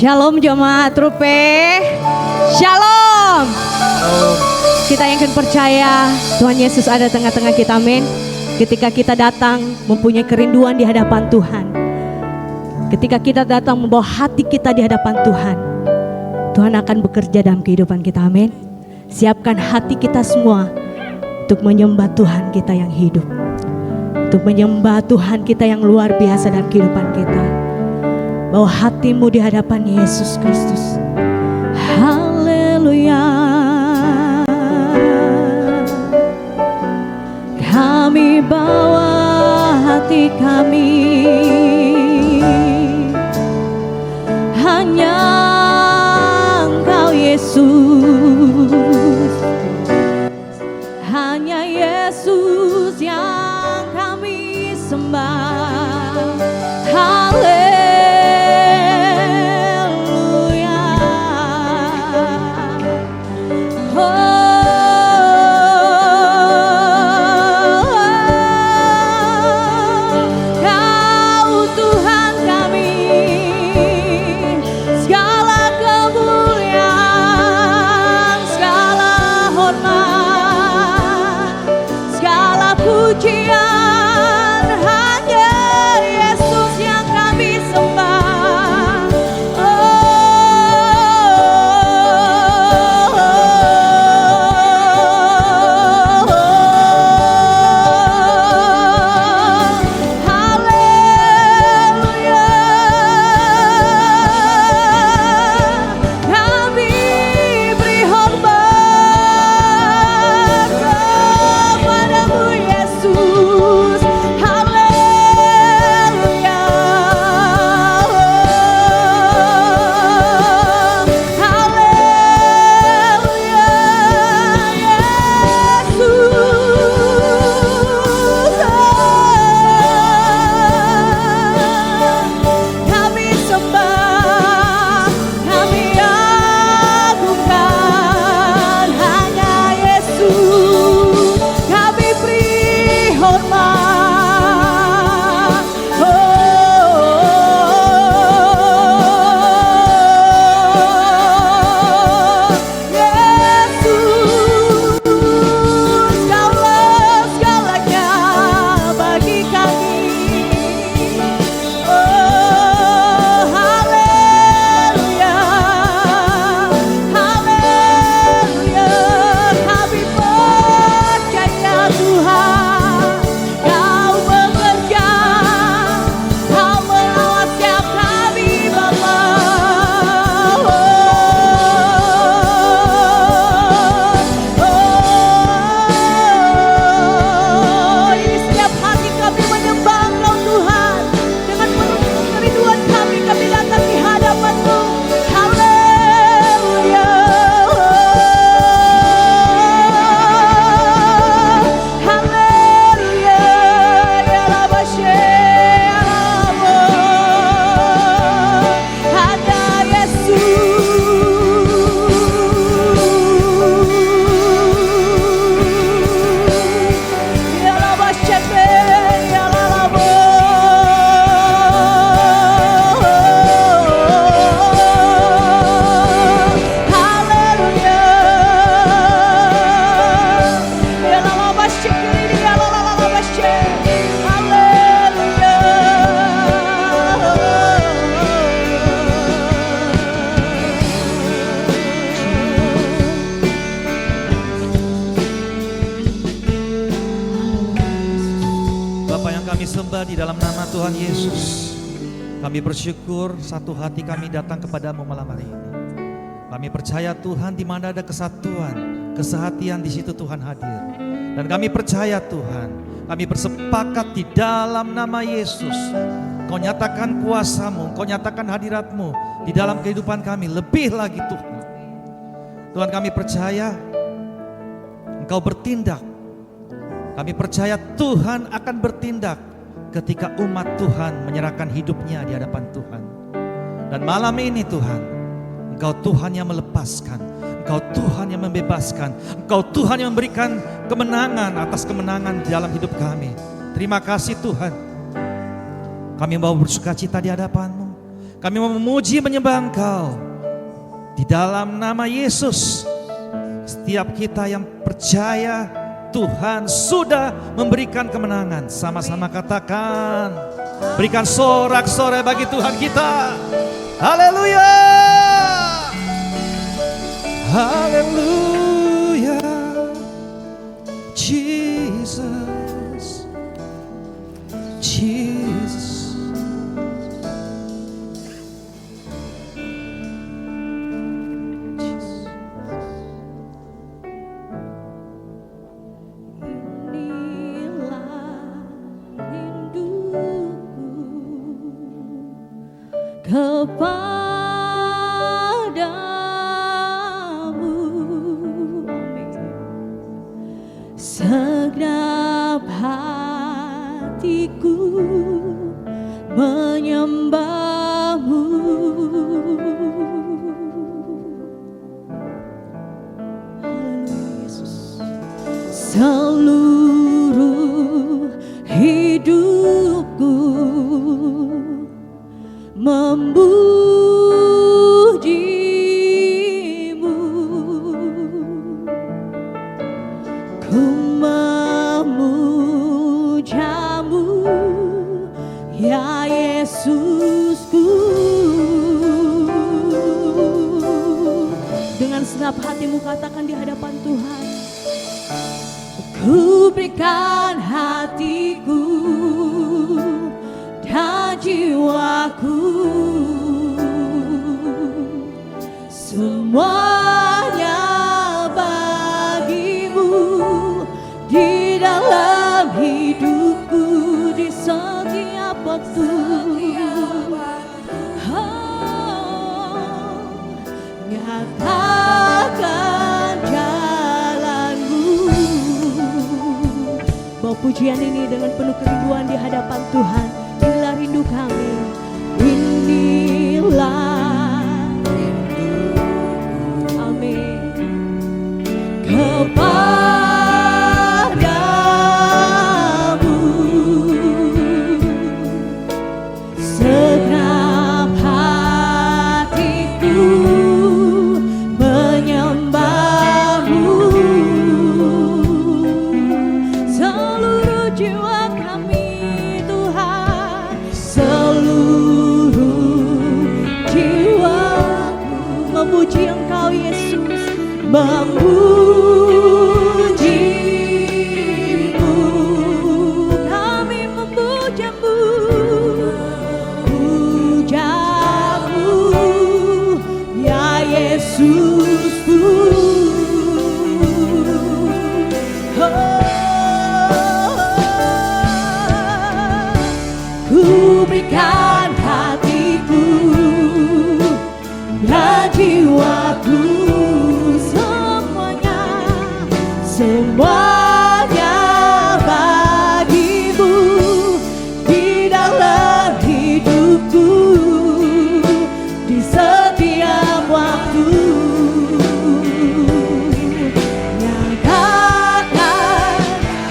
Shalom jemaat Rupe. Shalom. Kita yang akan percaya Tuhan Yesus ada tengah-tengah kita, amin. Ketika kita datang mempunyai kerinduan di hadapan Tuhan, ketika kita datang membawa hati kita di hadapan Tuhan, Tuhan akan bekerja dalam kehidupan kita, amin. Siapkan hati kita semua untuk menyembah Tuhan kita yang hidup, untuk menyembah Tuhan kita yang luar biasa dalam kehidupan kita. Bawa hatimu di hadapan Yesus Kristus. Haleluya. Kami bawa hati kami, hanya Engkau Yesus, hanya Yesus yang kami sembah. Haleluya. Di dalam nama Tuhan Yesus, kami bersyukur satu hati kami datang kepadamu malam hari ini. Kami percaya Tuhan, di mana ada kesatuan, kesehatian, di situ Tuhan hadir. Dan kami percaya Tuhan, kami bersepakat di dalam nama Yesus, Kau nyatakan kuasa-Mu, Kau nyatakan hadirat-Mu di dalam kehidupan kami. Lebih lagi Tuhan, Tuhan kami percaya Engkau bertindak. Kami percaya Tuhan akan bertindak ketika umat Tuhan menyerahkan hidupnya di hadapan Tuhan. Dan malam ini Tuhan, Engkau Tuhan yang melepaskan, Engkau Tuhan yang membebaskan, Engkau Tuhan yang memberikan kemenangan atas kemenangan di dalam hidup kami. Terima kasih Tuhan. Kami mau bersukacita di hadapan-Mu. Kami mau memuji menyembah Engkau. Di dalam nama Yesus, setiap kita yang percaya Tuhan sudah memberikan kemenangan. Sama-sama katakan, berikan sorak-sorai bagi Tuhan kita. Haleluya. Haleluya. Jesus. Jesus. Kepadamu, amin. Segenap hatiku menyembahmu. Haleluya Yesus. Seluruh hidupku memujimu, ku memujamu, ya Yesusku. Dengan segenap hatimu katakan di hadapan Tuhan, ku berikan hatiku dan jiwaku, semuanya bagimu, di dalam hidupku, di setiap waktu. Nyatakan jalanmu. Bawa pujian ini dengan penuh kerinduan di hadapan Tuhan. Inilah rindu kami, inilah amin. Kepadamu segenap hatiku menyembahmu, seluruh jiwa kami Tuhan, seluruh jiwaku memuji Engkau Yesus, memujimu, kami memujamu, pujamu, ya Yesusku. Ku berikan hatiku dan jiwaku, semuanya bagimu, di dalam hidupku, di setiap waktu. Nyatakan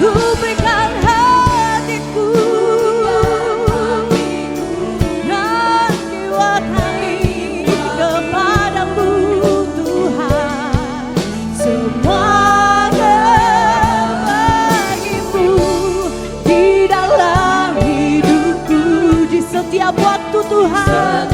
ku berikan hatiku dan jiwa kami kepadamu Tuhan, semuanya bagimu, di dalam hidupku, di setiap waktu Tuhan.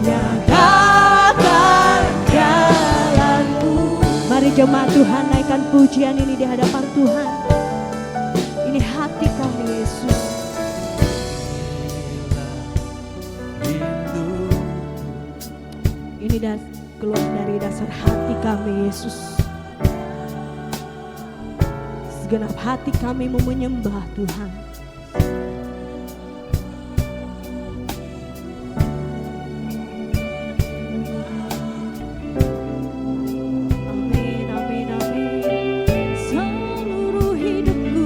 Nyatakan jalanmu. Mari jemaat Tuhan naikkan pujian ini di hadapan Tuhan. Ini hati kami Yesus. Ini keluar dari dasar hati kami Yesus. Segenap hati kami mau menyembah Tuhan. Amin, amin, amin. Seluruh hidupku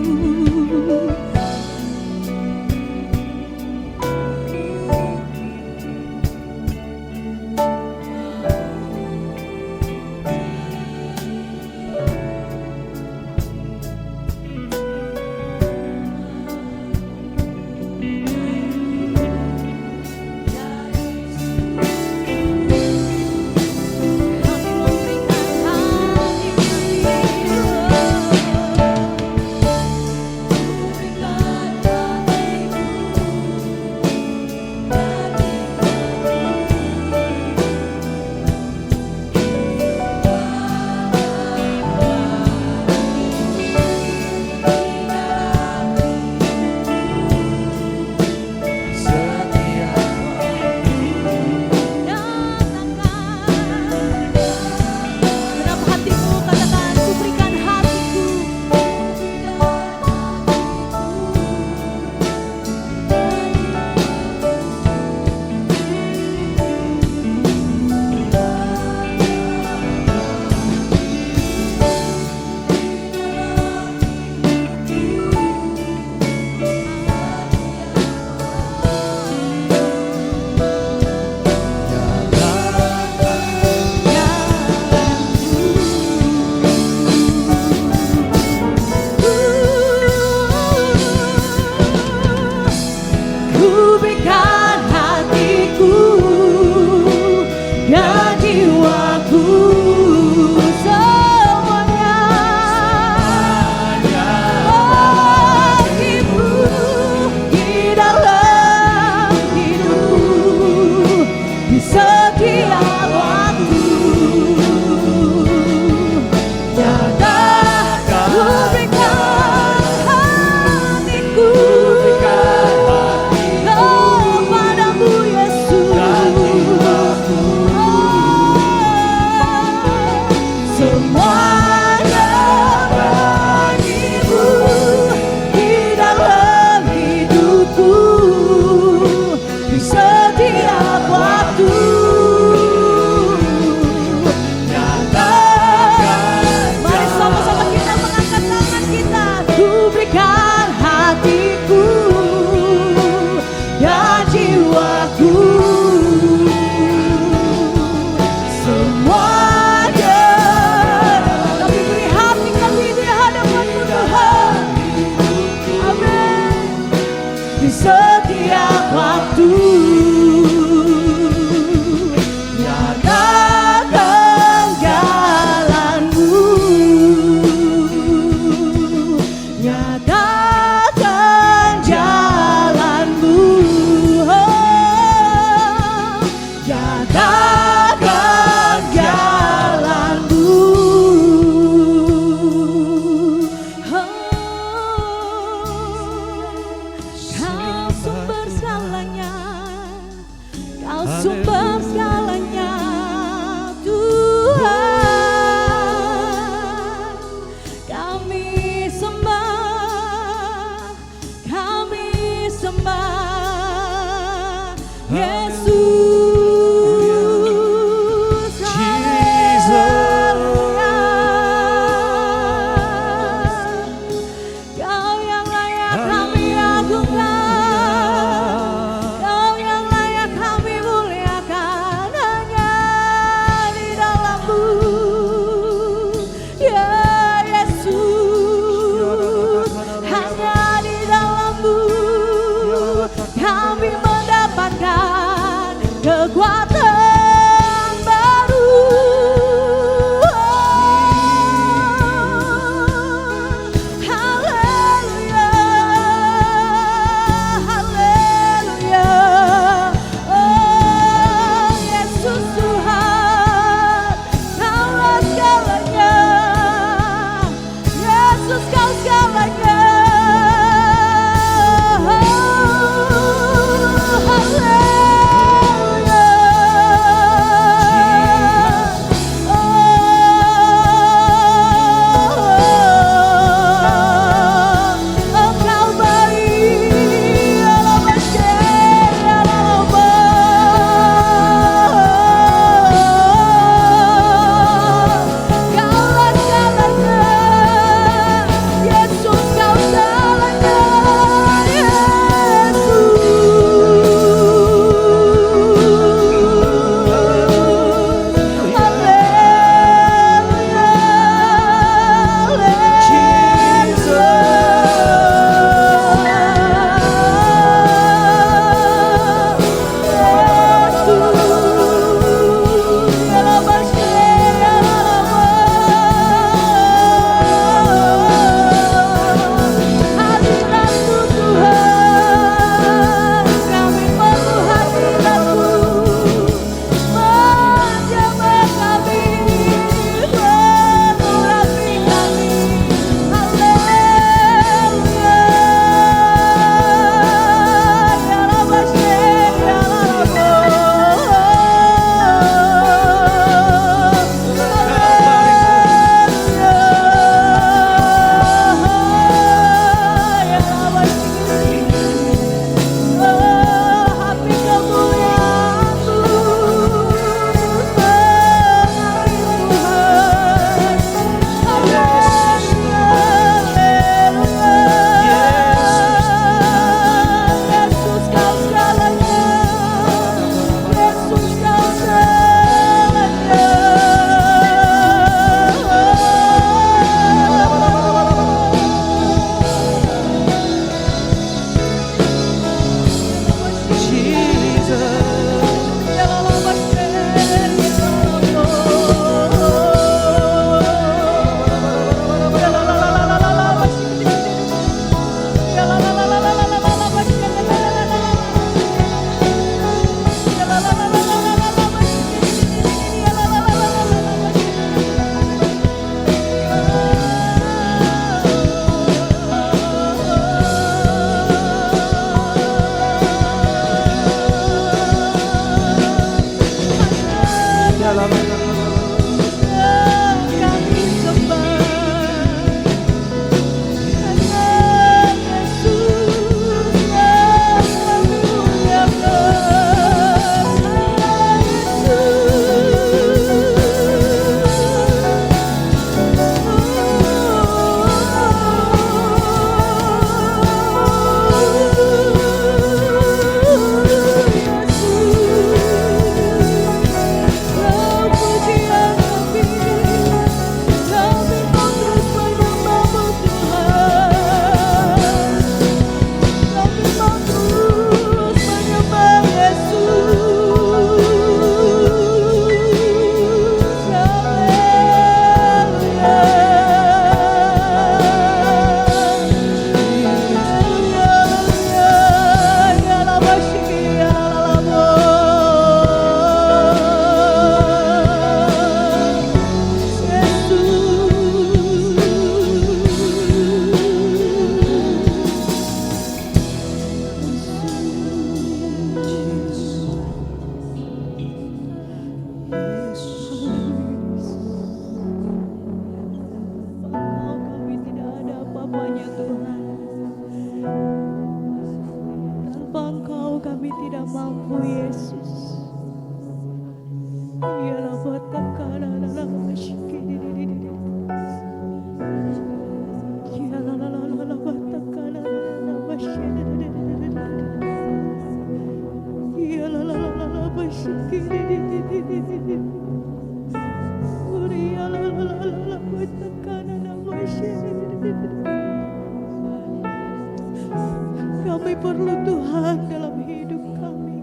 perlu Tuhan dalam hidup kami.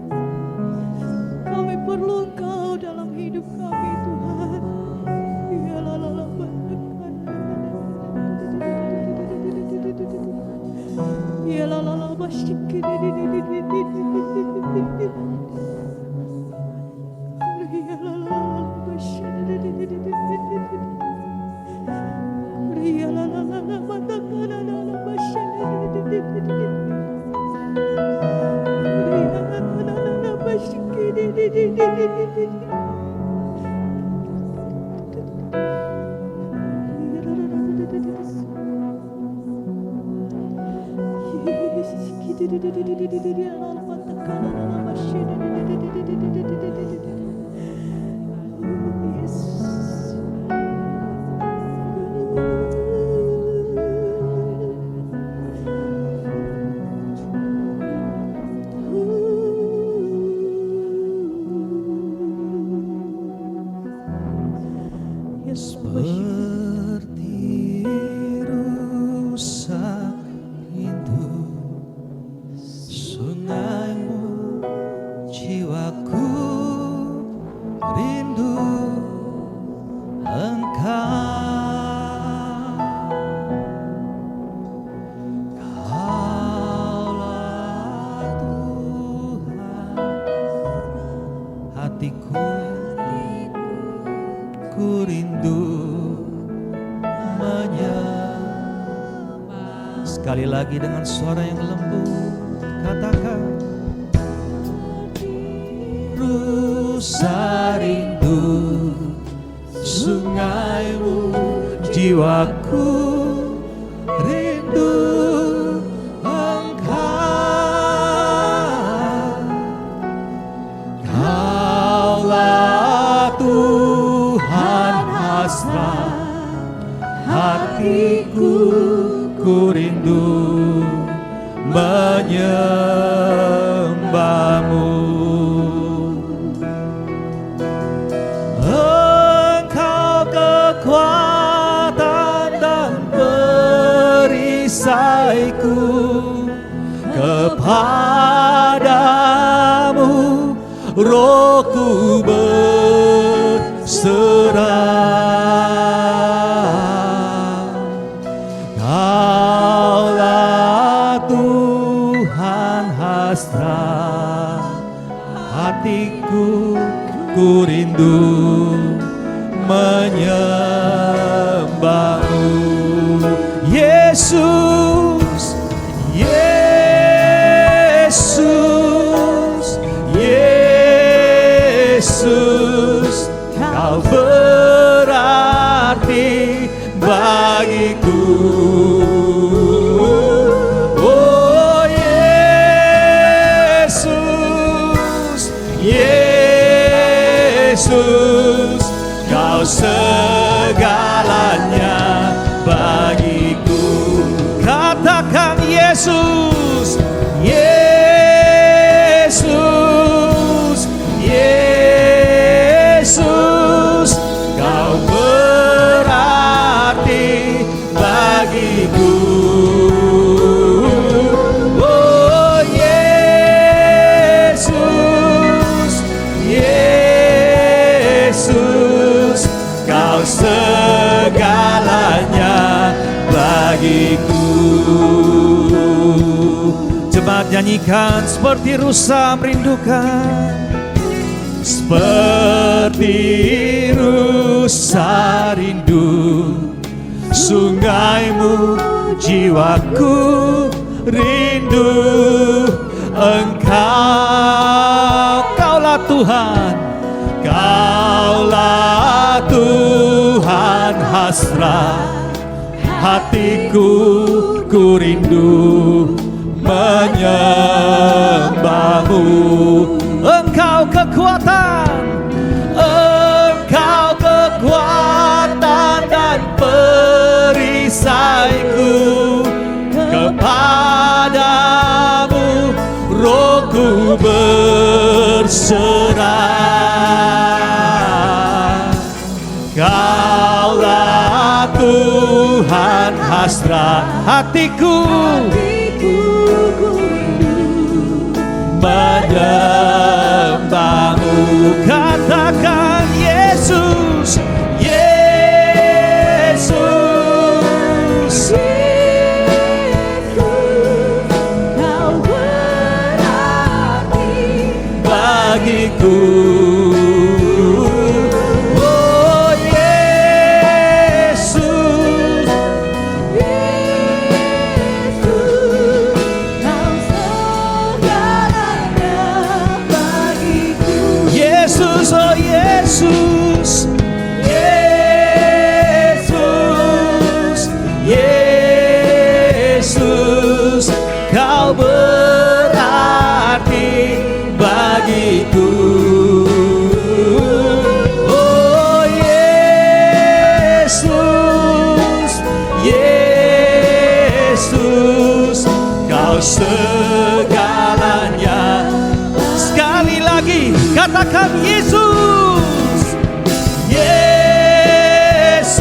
Kami perlu Engkau dalam hidup kami Tuhan. Ya la la la ya la la la basyik. Seperti rusa rindu sungaimu, jiwaku rindu Engkau. Kaulah Tuhan, hatiku ku rindu menyembah. Sekali lagi dengan suara yang lembut katakan, rusa rindu sungaimu, jiwaku rindu Engkau. Kaulah Tuhan hasrat hatiku, ku rindu menyembahmu. Engkau kekuatan dan perisaiku, kepadamu rohku berserah. Kaulah Tuhan hasrat hatiku, ku rindu menyembahmu. Yesus, Yesus, Yesus, Kau berarti bagiku. Oh Yesus, Yesus, Kau segalanya bagiku. Katakan Yesus, Yesus, Yesus, Kau berarti bagiku. Oh Yesus, Yesus, Kau segalanya bagiku. Jemaat nyanyikan, seperti rusa merindukan, seperti rusa rindu sungaimu, jiwaku rindu Engkau. Kaulah Tuhan, Kaulah Tuhan hasrat hatiku, ku rindu menyembahmu. Engkau kekuatan, Engkau kekuatan dan perisaiku, kepadamu rohku berserah. Kaulah Tuhan hasrat hatiku, menyembahmu. Katakan Yesus, Yesus, Kau berarti bagiku. Oh Yesus, Kau segalanya bagiku. Yesus, oh Yesus, Yesus, Yesus, Kau berarti bagiku. Oh Yesus, Yesus, Kau segalanya. Sekali lagi katakan Yesus, Yesus,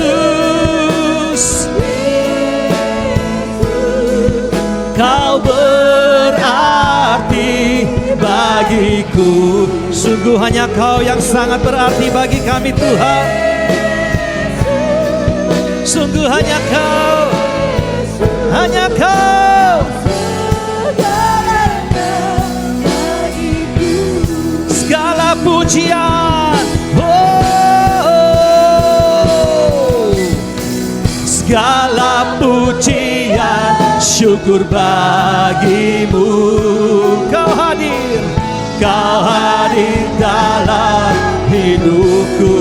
Kau berarti bagiku. Sungguh hanya Kau yang sangat berarti bagi kami Tuhan. Sungguh hanya Kau, hanya Kau. Segala pujian, oh, segala pujian, syukur bagimu. Kau hadir dalam hidupku.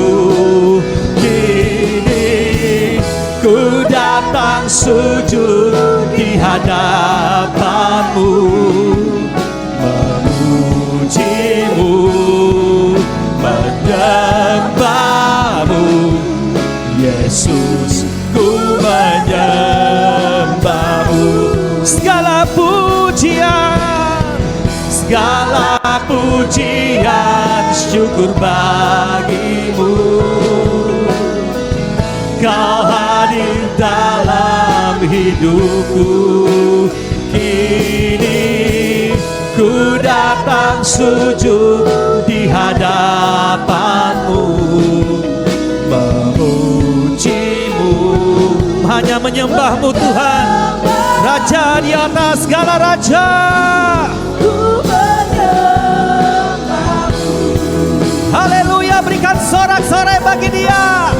Kini ku datang sujud di hadapanmu, memujimu, menyembahmu. Yesus, ku menyembahmu. Segala pujian, syukur bagimu. Kau hadir dalam hidupku. Kini ku datang sujud di hadapanmu, memujimu, hanya menyembahmu Tuhan, Raja di atas segala raja. Haleluya, berikan sorak-sorai bagi Dia.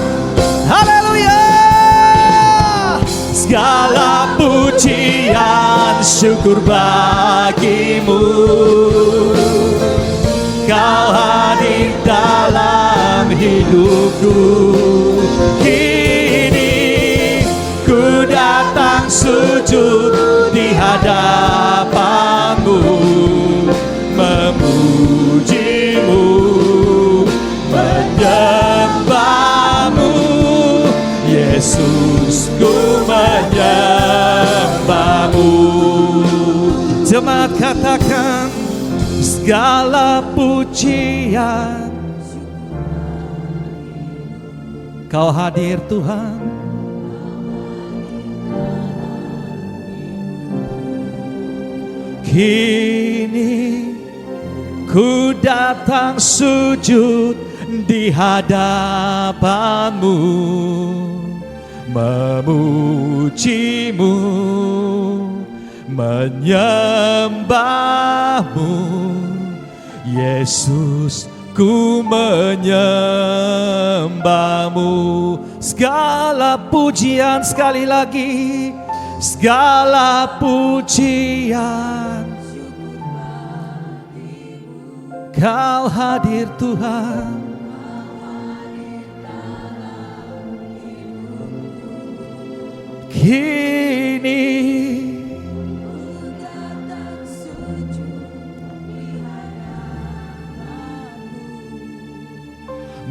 Haleluya. Segala pujian, syukur bagimu. Kau hadir dalam hidupku. Kini ku datang sujud di hadapanmu, memujimu, menyembahmu. Yesus, ku menyembahmu. Jemaat katakan, segala pujian, Kau hadir Tuhan. Kini ku datang sujud di hadapanmu, memujimu, menyembahmu. Yesus, ku menyembahmu. Segala pujian, sekali lagi, segala pujian, Kau hadir Tuhan. Kini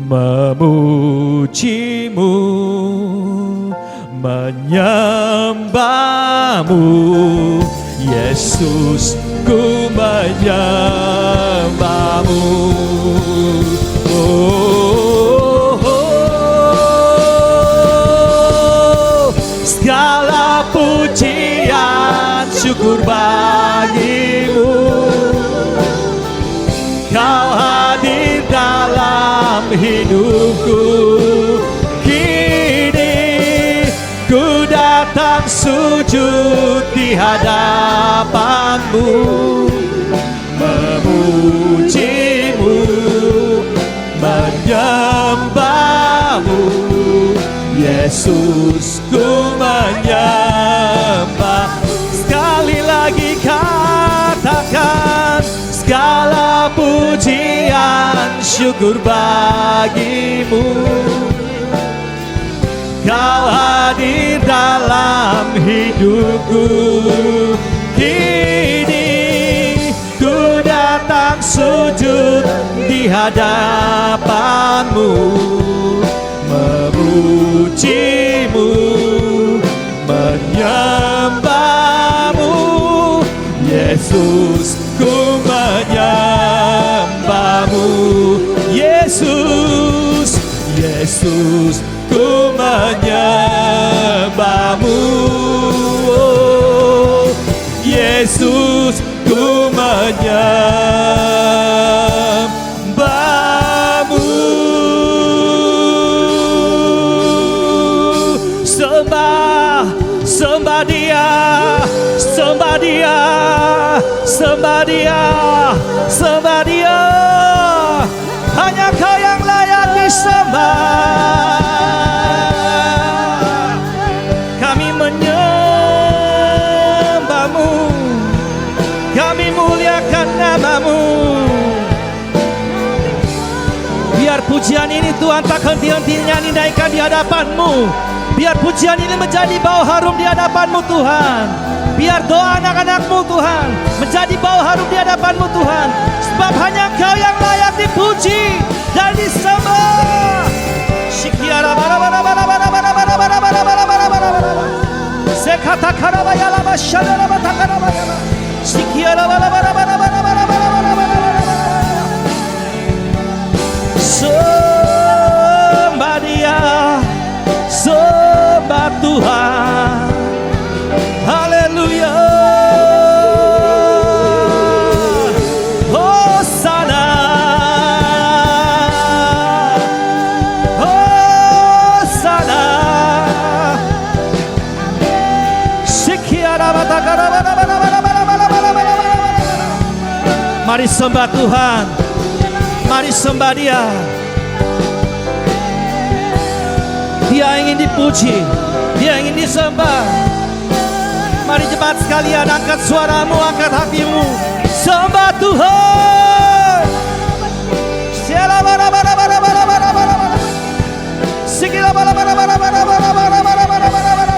memujimu, menyembahmu. Yesus, ku menyembahmu. Oh, oh, oh. Segala pujian, syukur bagimu. hadapanmu, memujimu, menyembahmu. Yesus, ku menyembah. Sekali lagi katakan, segala pujian syukur bagimu. Kau hadir dalam hidupku. Kini ku datang sujud di hadapanmu, memujimu, menyembahmu. Yesus, ku menyembahmu. Yesus, Yesus, ku menyembahmu. Oh, Yesus, ku menyembahmu. Sembah, sembah Dia, sembah Dia, sembah Dia, sembah Dia. Hanya Kau yang layak disembah. Kami menyembahmu, kami muliakan nama-Mu. Biar pujian ini Tuhan tak henti-hentinya dinaikkan di hadapan-Mu. Biar pujian ini menjadi bau harum di hadapan-Mu Tuhan. Biar doa anak-anak-Mu Tuhan menjadi bau harum di hadapan-Mu Tuhan. Sebab hanya Kau yang layak dipuji dan disembah. Shikiara bara bara bara bara bara bara bara bara bara bara bara bara. Sekata karabaya lama shadara bata karabaya. Shikiara bara bara bara bara bara bara bara bara. Sembah Dia, sembah Tuhan. Haleluya. Hosana, Hosana. Sikiara bata karabaya. Mari sembah Tuhan. Mari sembah Dia. Dia ingin dipuji, Dia ingin disembah. Mari jemaat sekalian, angkat suaramu, angkat hatimu, sembah Tuhan. Siala bara bara bara bara bara bara bara. Sikila bara bara bara bara bara bara bara bara bara bara.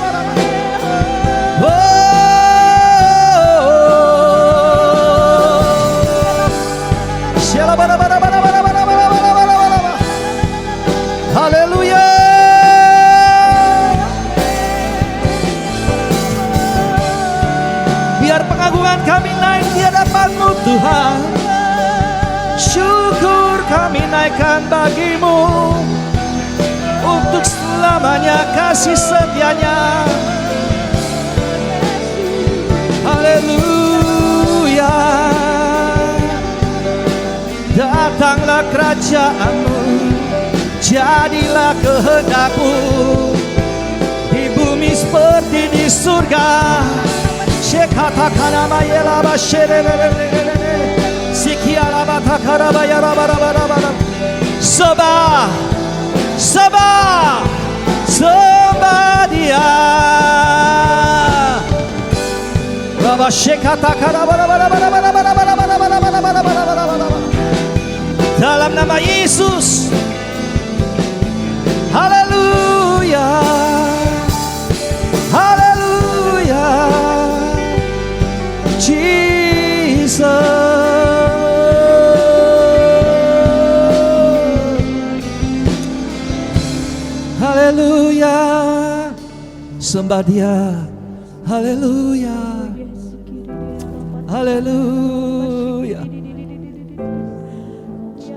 Siala bara bara bara bara bara bara bara bara. Haleluya. Biar pengagungan kami naik di hadapan-Mu Tuhan. Syukur kami naikkan bagi-Mu. Untuk selamanya kasih setianya. Haleluya. Datanglah kerajaan-Mu, jadilah kehendak-Mu di bumi seperti di surga. Shekata kanama yela basherere, sikiara bata karabaya rabarabara. Sembah, sembah, sembah Dia. Raba shekata karabara. Dalam nama Yesus. Haleluya. Haleluya. Jesus. Haleluya. Sembah Dia. Haleluya. Haleluya.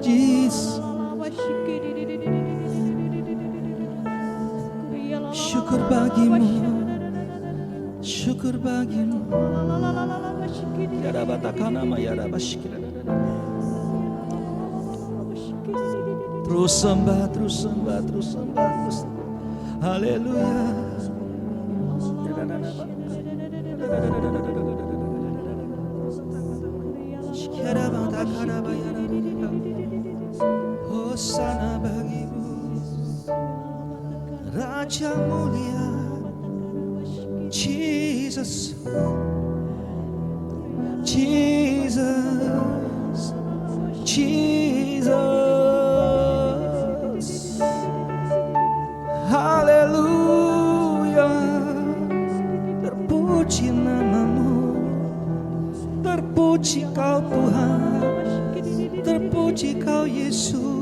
Jesus. Syukur bagi-Mu. Syukur bagi-Mu. Terus sembah, terus sembah, terus sembah, terus. Haleluya. Raja mulia, Jesus, Jesus, Jesus. Haleluya, terpuji namamu, terpuji kau Tuhan, terpuji kau Yesus.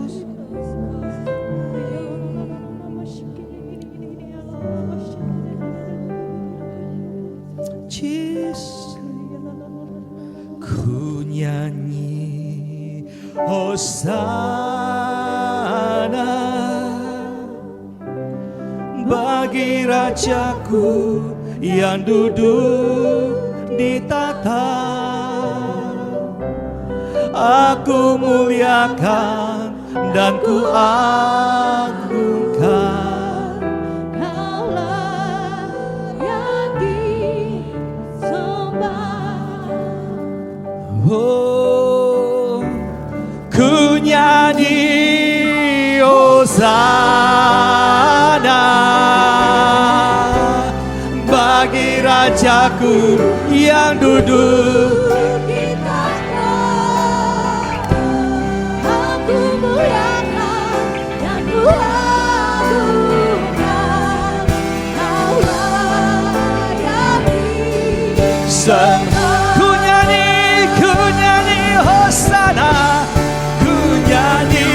Jesus, ku nyanyi Hosana bagi Rajaku yang duduk di tahta. Aku muliakan dan ku agungkan. Kaulah yang disembah. Oh, ku nyanyi Hosana bagi Rajaku yang duduk. Aku muliakan dan ku agungkan. Kaulah yang disembah. Ku nyanyi Hosana, ku nyanyi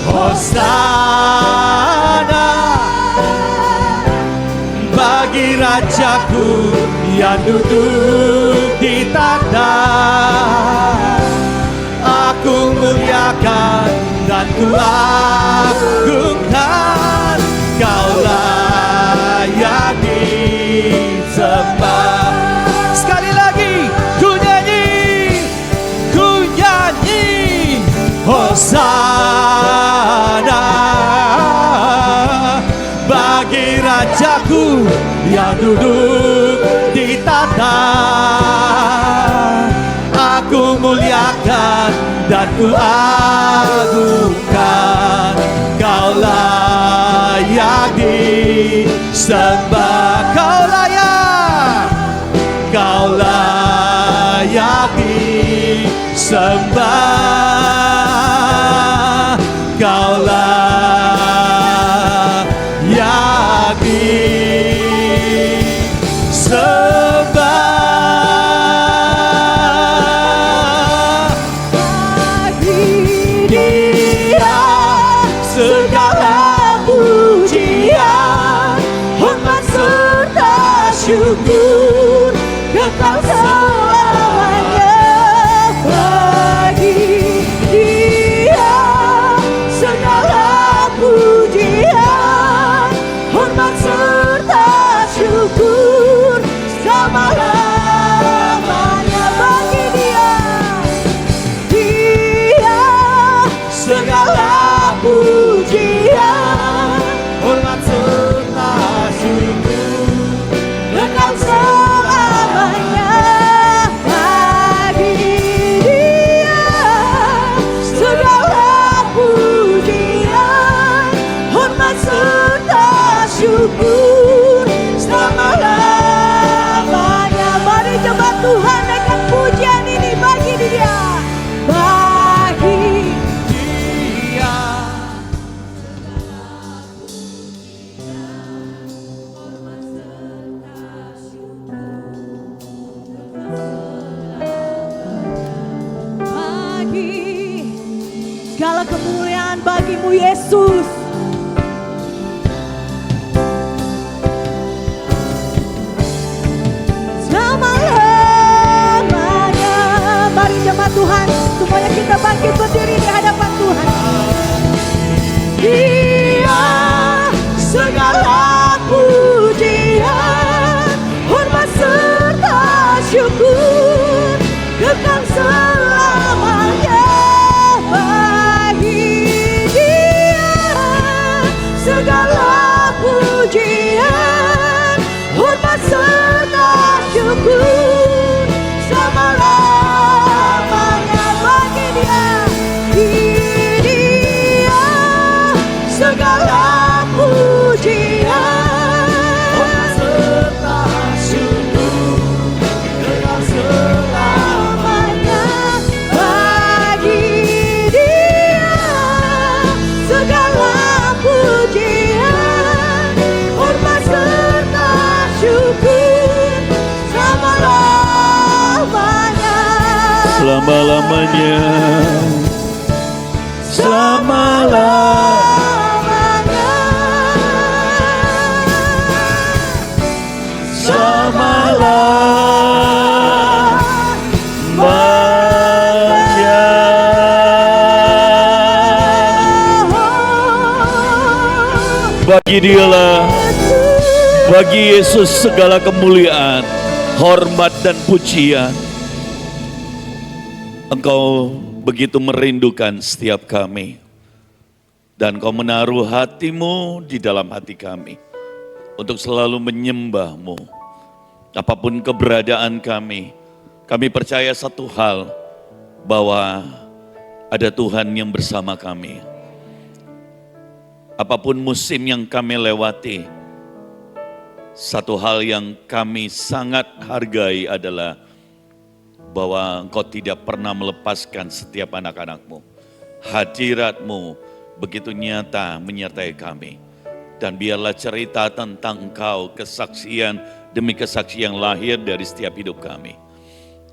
Hosana bagi Rajaku yang duduk di tahta. Aku muliakan dan ku agungkan. Kaulah yang disembah. Sekali lagi ku nyanyi Hosana bagi Rajaku yang duduk di tahta. Aku muliakan dan ku agungkan. Kaulah yang disembah. Kaulah yang disembah. Kaulah yang disembah. Bagi Dia segala pujian, hormat serta syukur kekal selamanya. Bagi Dia segala pujian, hormat serta syukur selama-lamanya. Bagi Dia segala pujian, hormat serta syukur kekal selamanya. Bagi Dia segala pujian, hormat serta syukur selama-lamanya. Mari jemaat Tuhan naikkan pujian ini bagi Dia. Bagi Dia. Bagi segala kemuliaan bagimu Yesus. Selama-lamanya. Mari jemaat Tuhan, semuanya kita bangkit berdiri di hadapan Tuhan. Dia segala pujian, hormat serta syukur kekal selamanya. Bagi Dia segala pujian, hormat serta syukur selama-lamanya. Bagi Dia selama-lamanya, selama-lamanya, selama-lamanya. Bagi Dialah, bagi Yesus segala kemuliaan, hormat dan pujian. Engkau begitu merindukan setiap kami. Dan Kau menaruh hatimu di dalam hati kami. Untuk selalu menyembah-Mu. Apapun keberadaan kami percaya satu hal. Bahwa ada Tuhan yang bersama kami. Apapun musim yang kami lewati, satu hal yang kami sangat hargai adalah bahwa Engkau tidak pernah melepaskan setiap anak-anak-Mu. Hadirat-Mu begitu nyata menyertai kami. Dan biarlah cerita tentang Engkau, kesaksian demi kesaksian lahir dari setiap hidup kami.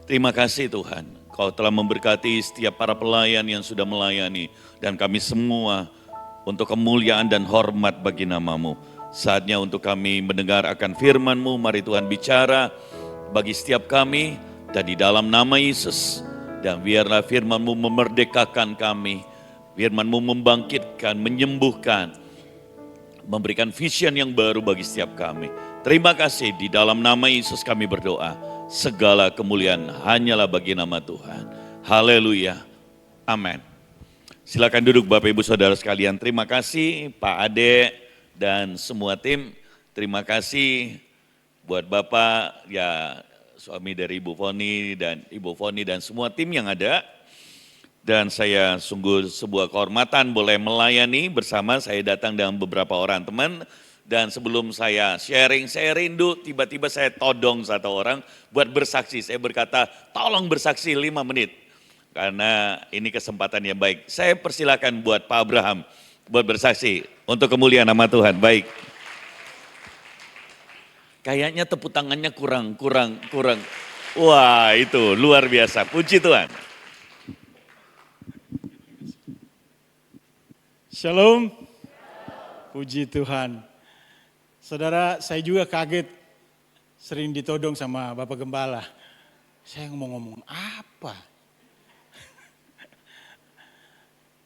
Terima kasih Tuhan, Kau telah memberkati setiap para pelayan yang sudah melayani. Dan kami semua untuk kemuliaan dan hormat bagi nama-Mu. Saatnya untuk kami mendengar akan firman-Mu, mari Tuhan bicara bagi setiap kami dan di dalam nama Yesus. Dan biarlah firman-Mu memerdekakan kami, firman-Mu membangkitkan, menyembuhkan, memberikan vision yang baru bagi setiap kami. Terima kasih, di dalam nama Yesus kami berdoa. Segala kemuliaan hanyalah bagi nama Tuhan. Haleluya. Amin. Silakan duduk Bapak Ibu Saudara sekalian. Terima kasih Pak Ade dan semua tim. Terima kasih buat Bapak, ya suami dari Ibu Foni dan semua tim yang ada. Dan saya sungguh sebuah kehormatan boleh melayani bersama. Saya datang dengan beberapa orang teman. Dan sebelum saya sharing, saya rindu tiba-tiba saya todong satu orang buat bersaksi. Saya berkata, tolong bersaksi 5 menit. Karena ini kesempatan yang baik. Saya persilakan buat Pak Abraham buat bersaksi untuk kemuliaan nama Tuhan. Baik. Kayaknya tepuk tangannya kurang. Wah, itu luar biasa. Puji Tuhan. Shalom. Puji Tuhan. Saudara, saya juga kaget sering ditodong sama Bapak Gembala. Saya ngomong apa?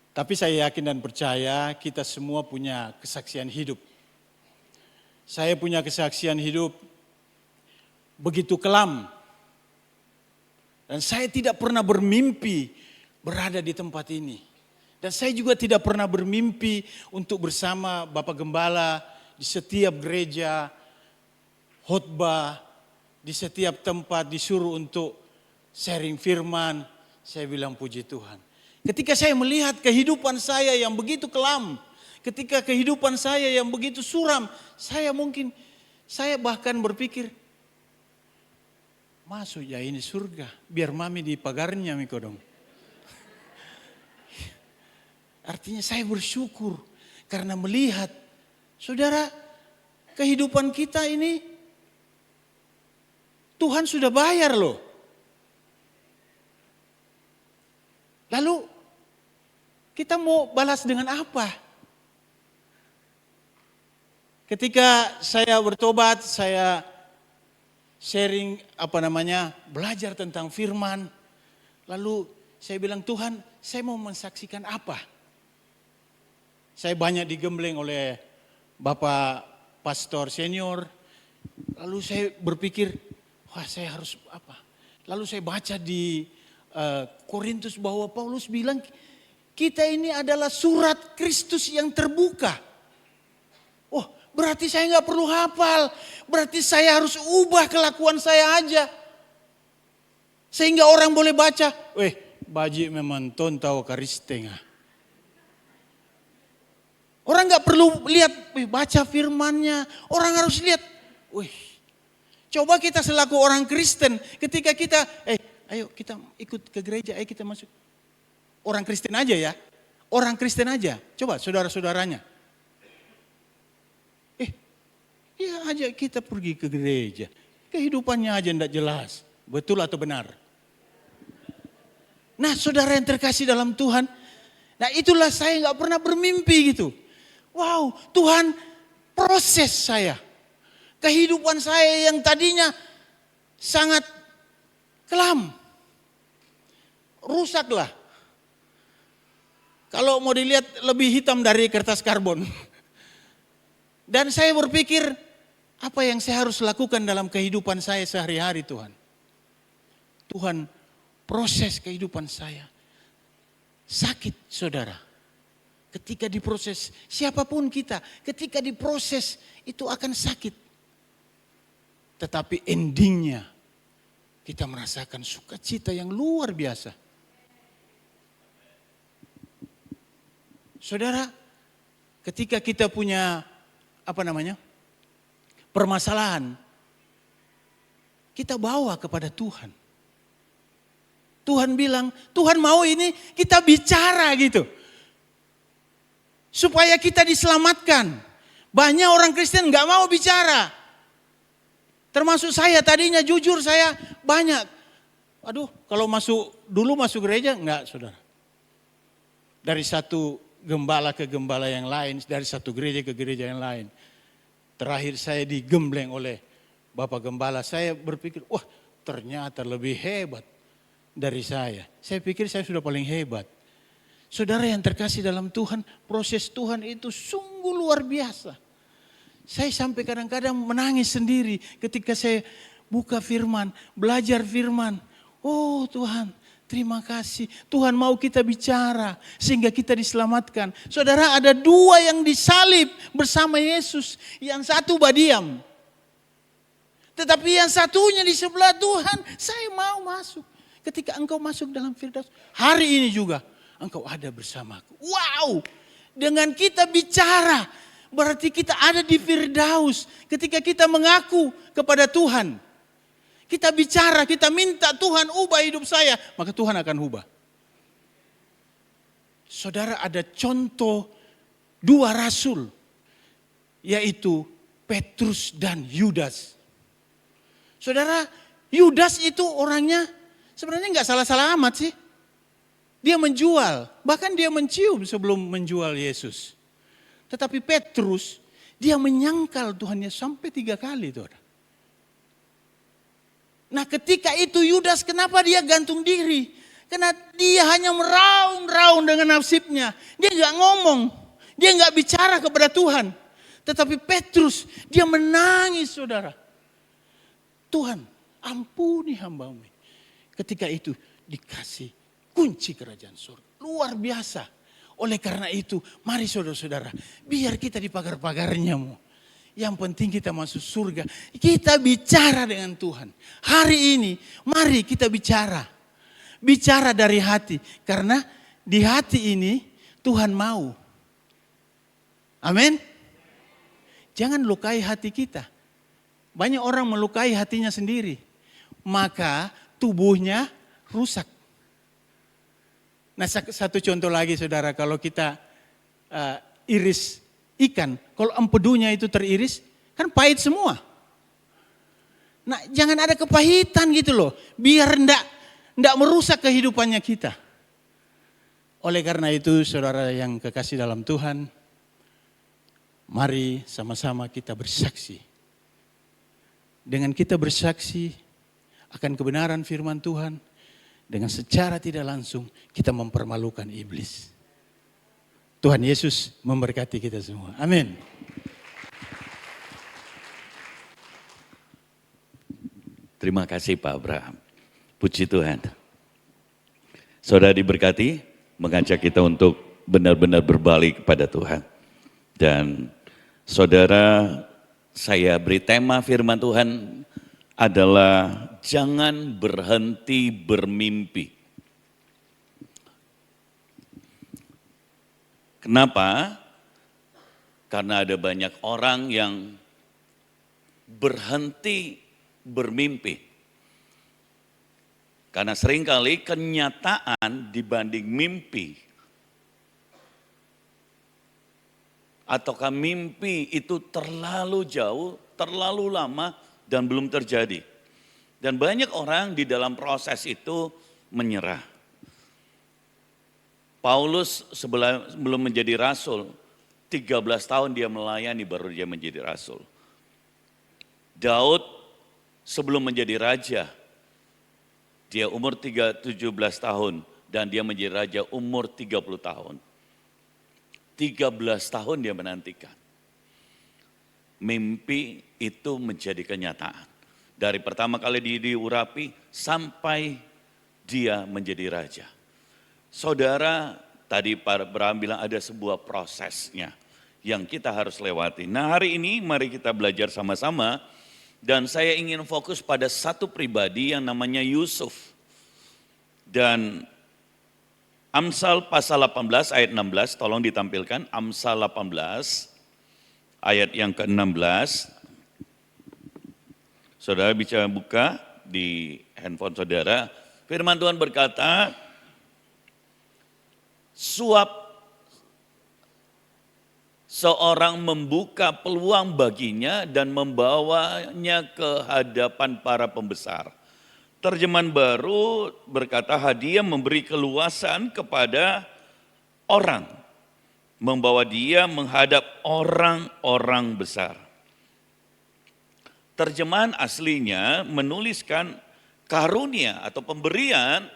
Tapi saya yakin dan percaya kita semua punya kesaksian hidup. Saya punya kesaksian hidup begitu kelam. Dan saya tidak pernah bermimpi berada di tempat ini. Dan saya juga tidak pernah bermimpi untuk bersama Bapak Gembala di setiap gereja, khotbah, di setiap tempat disuruh untuk sharing firman. Saya bilang puji Tuhan. Ketika saya melihat kehidupan saya yang begitu kelam, ketika kehidupan saya yang begitu suram, saya bahkan berpikir, masuk ya ini surga, biar mami di pagarnya mikodong. Artinya saya bersyukur karena melihat, saudara, kehidupan kita ini Tuhan sudah bayar loh. Lalu kita mau balas dengan apa? Ketika saya bertobat, saya sharing belajar tentang firman. Lalu saya bilang, Tuhan, saya mau mensaksikan apa? Saya banyak digembleng oleh Bapak Pastor Senior. Lalu saya berpikir, wah saya harus apa? Lalu saya baca di Korintus bahwa Paulus bilang kita ini adalah surat Kristus yang terbuka. Oh, berarti saya nggak perlu hafal, berarti saya harus ubah kelakuan saya aja, sehingga orang boleh baca. Baji memang ton tahu karistengah. Orang nggak perlu lihat, baca firmannya. Orang harus lihat, coba kita selaku orang Kristen, ketika kita, ayo kita ikut ke gereja, ayo kita masuk. Orang Kristen aja ya, orang Kristen aja. Coba saudara-saudaranya. Iya aja kita pergi ke gereja. Kehidupannya aja enggak jelas. Betul atau benar? Nah saudara yang terkasih dalam Tuhan, nah itulah saya nggak pernah bermimpi gitu. Wow, Tuhan proses saya. Kehidupan saya yang tadinya sangat kelam, rusaklah. Kalau mau dilihat lebih hitam dari kertas karbon. Dan saya berpikir, apa yang saya harus lakukan dalam kehidupan saya sehari-hari Tuhan. Tuhan proses kehidupan saya. Sakit saudara. Ketika diproses, siapapun kita, ketika diproses itu akan sakit. Tetapi endingnya kita merasakan sukacita yang luar biasa. Saudara, ketika kita punya permasalahan, kita bawa kepada Tuhan. Tuhan bilang, Tuhan mau ini kita bicara gitu. Supaya kita diselamatkan. Banyak orang Kristen gak mau bicara. Termasuk saya tadinya jujur saya banyak. Aduh kalau dulu masuk gereja enggak saudara. Dari satu gembala ke gembala yang lain. Dari satu gereja ke gereja yang lain. Terakhir saya digembleng oleh Bapak Gembala. Saya berpikir wah ternyata lebih hebat dari saya. Saya pikir saya sudah paling hebat. Saudara yang terkasih dalam Tuhan. Proses Tuhan itu sungguh luar biasa. Saya sampai kadang-kadang menangis sendiri ketika saya buka firman, belajar firman. Oh Tuhan, terima kasih. Tuhan mau kita bicara sehingga kita diselamatkan. Saudara ada dua yang disalib bersama Yesus. Yang satu berdiam. Tetapi yang satunya di sebelah Tuhan, saya mau masuk. Ketika engkau masuk dalam Firdaus, hari ini juga engkau ada bersamaku. Wow, dengan kita bicara. Berarti kita ada di Firdaus ketika kita mengaku kepada Tuhan. Kita bicara, kita minta Tuhan ubah hidup saya. Maka Tuhan akan ubah. Saudara ada contoh dua rasul. Yaitu Petrus dan Yudas. Saudara Yudas itu orangnya sebenarnya gak salah-salah amat sih. Dia menjual, bahkan dia mencium sebelum menjual Yesus. Tetapi Petrus, dia menyangkal Tuhan Yesus sampai 3 kali. Tuh. Nah ketika itu Yudas kenapa dia gantung diri? Karena dia hanya meraung-raung dengan nasibnya. Dia gak ngomong, dia gak bicara kepada Tuhan. Tetapi Petrus, dia menangis saudara. Tuhan ampuni hamba-Mu. Ketika itu dikasih kunci kerajaan surga. Luar biasa. Oleh karena itu, mari saudara-saudara, biar kita di pagar-pagarnya mu. Yang penting kita masuk surga. Kita bicara dengan Tuhan. Hari ini, mari kita bicara. Bicara dari hati. Karena di hati ini Tuhan mau. Amin. Jangan lukai hati kita. Banyak orang melukai hatinya sendiri. Maka tubuhnya rusak. Nah satu contoh lagi saudara, kalau kita iris ikan, kalau empedunya itu teriris, kan pahit semua. Nah jangan ada kepahitan gitu loh, biar ndak merusak kehidupannya kita. Oleh karena itu saudara yang kekasih dalam Tuhan, mari sama-sama kita bersaksi. Dengan kita bersaksi akan kebenaran firman Tuhan, dengan secara tidak langsung kita mempermalukan iblis. Tuhan Yesus memberkati kita semua. Amin. Terima kasih Pak Abraham. Puji Tuhan. Saudara diberkati, mengajak kita untuk benar-benar berbalik kepada Tuhan. Dan saudara, saya beri tema firman Tuhan adalah jangan berhenti bermimpi. Kenapa? Karena ada banyak orang yang berhenti bermimpi. Karena seringkali kenyataan dibanding mimpi. Ataukah mimpi itu terlalu jauh, terlalu lama dan belum terjadi. Dan banyak orang di dalam proses itu menyerah. Paulus sebelum menjadi rasul, 13 tahun dia melayani baru dia menjadi rasul. Daud sebelum menjadi raja, dia umur 17 tahun dan dia menjadi raja umur 30 tahun. 13 tahun dia menantikan. Mimpi itu menjadi kenyataan. Dari pertama kali diurapi sampai dia menjadi raja. Saudara, tadi Pak Abraham bilang ada sebuah prosesnya yang kita harus lewati. Nah, hari ini mari kita belajar sama-sama dan saya ingin fokus pada satu pribadi yang namanya Yusuf. Dan Amsal pasal 18 ayat 16, tolong ditampilkan Amsal 18 ayat yang ke-16. Saudara bisa buka di handphone saudara. Firman Tuhan berkata, suap seorang membuka peluang baginya dan membawanya ke hadapan para pembesar. Terjemahan baru berkata hadiah memberi keluasan kepada orang. Membawa dia menghadap orang-orang besar. Terjemahan aslinya menuliskan karunia atau pemberian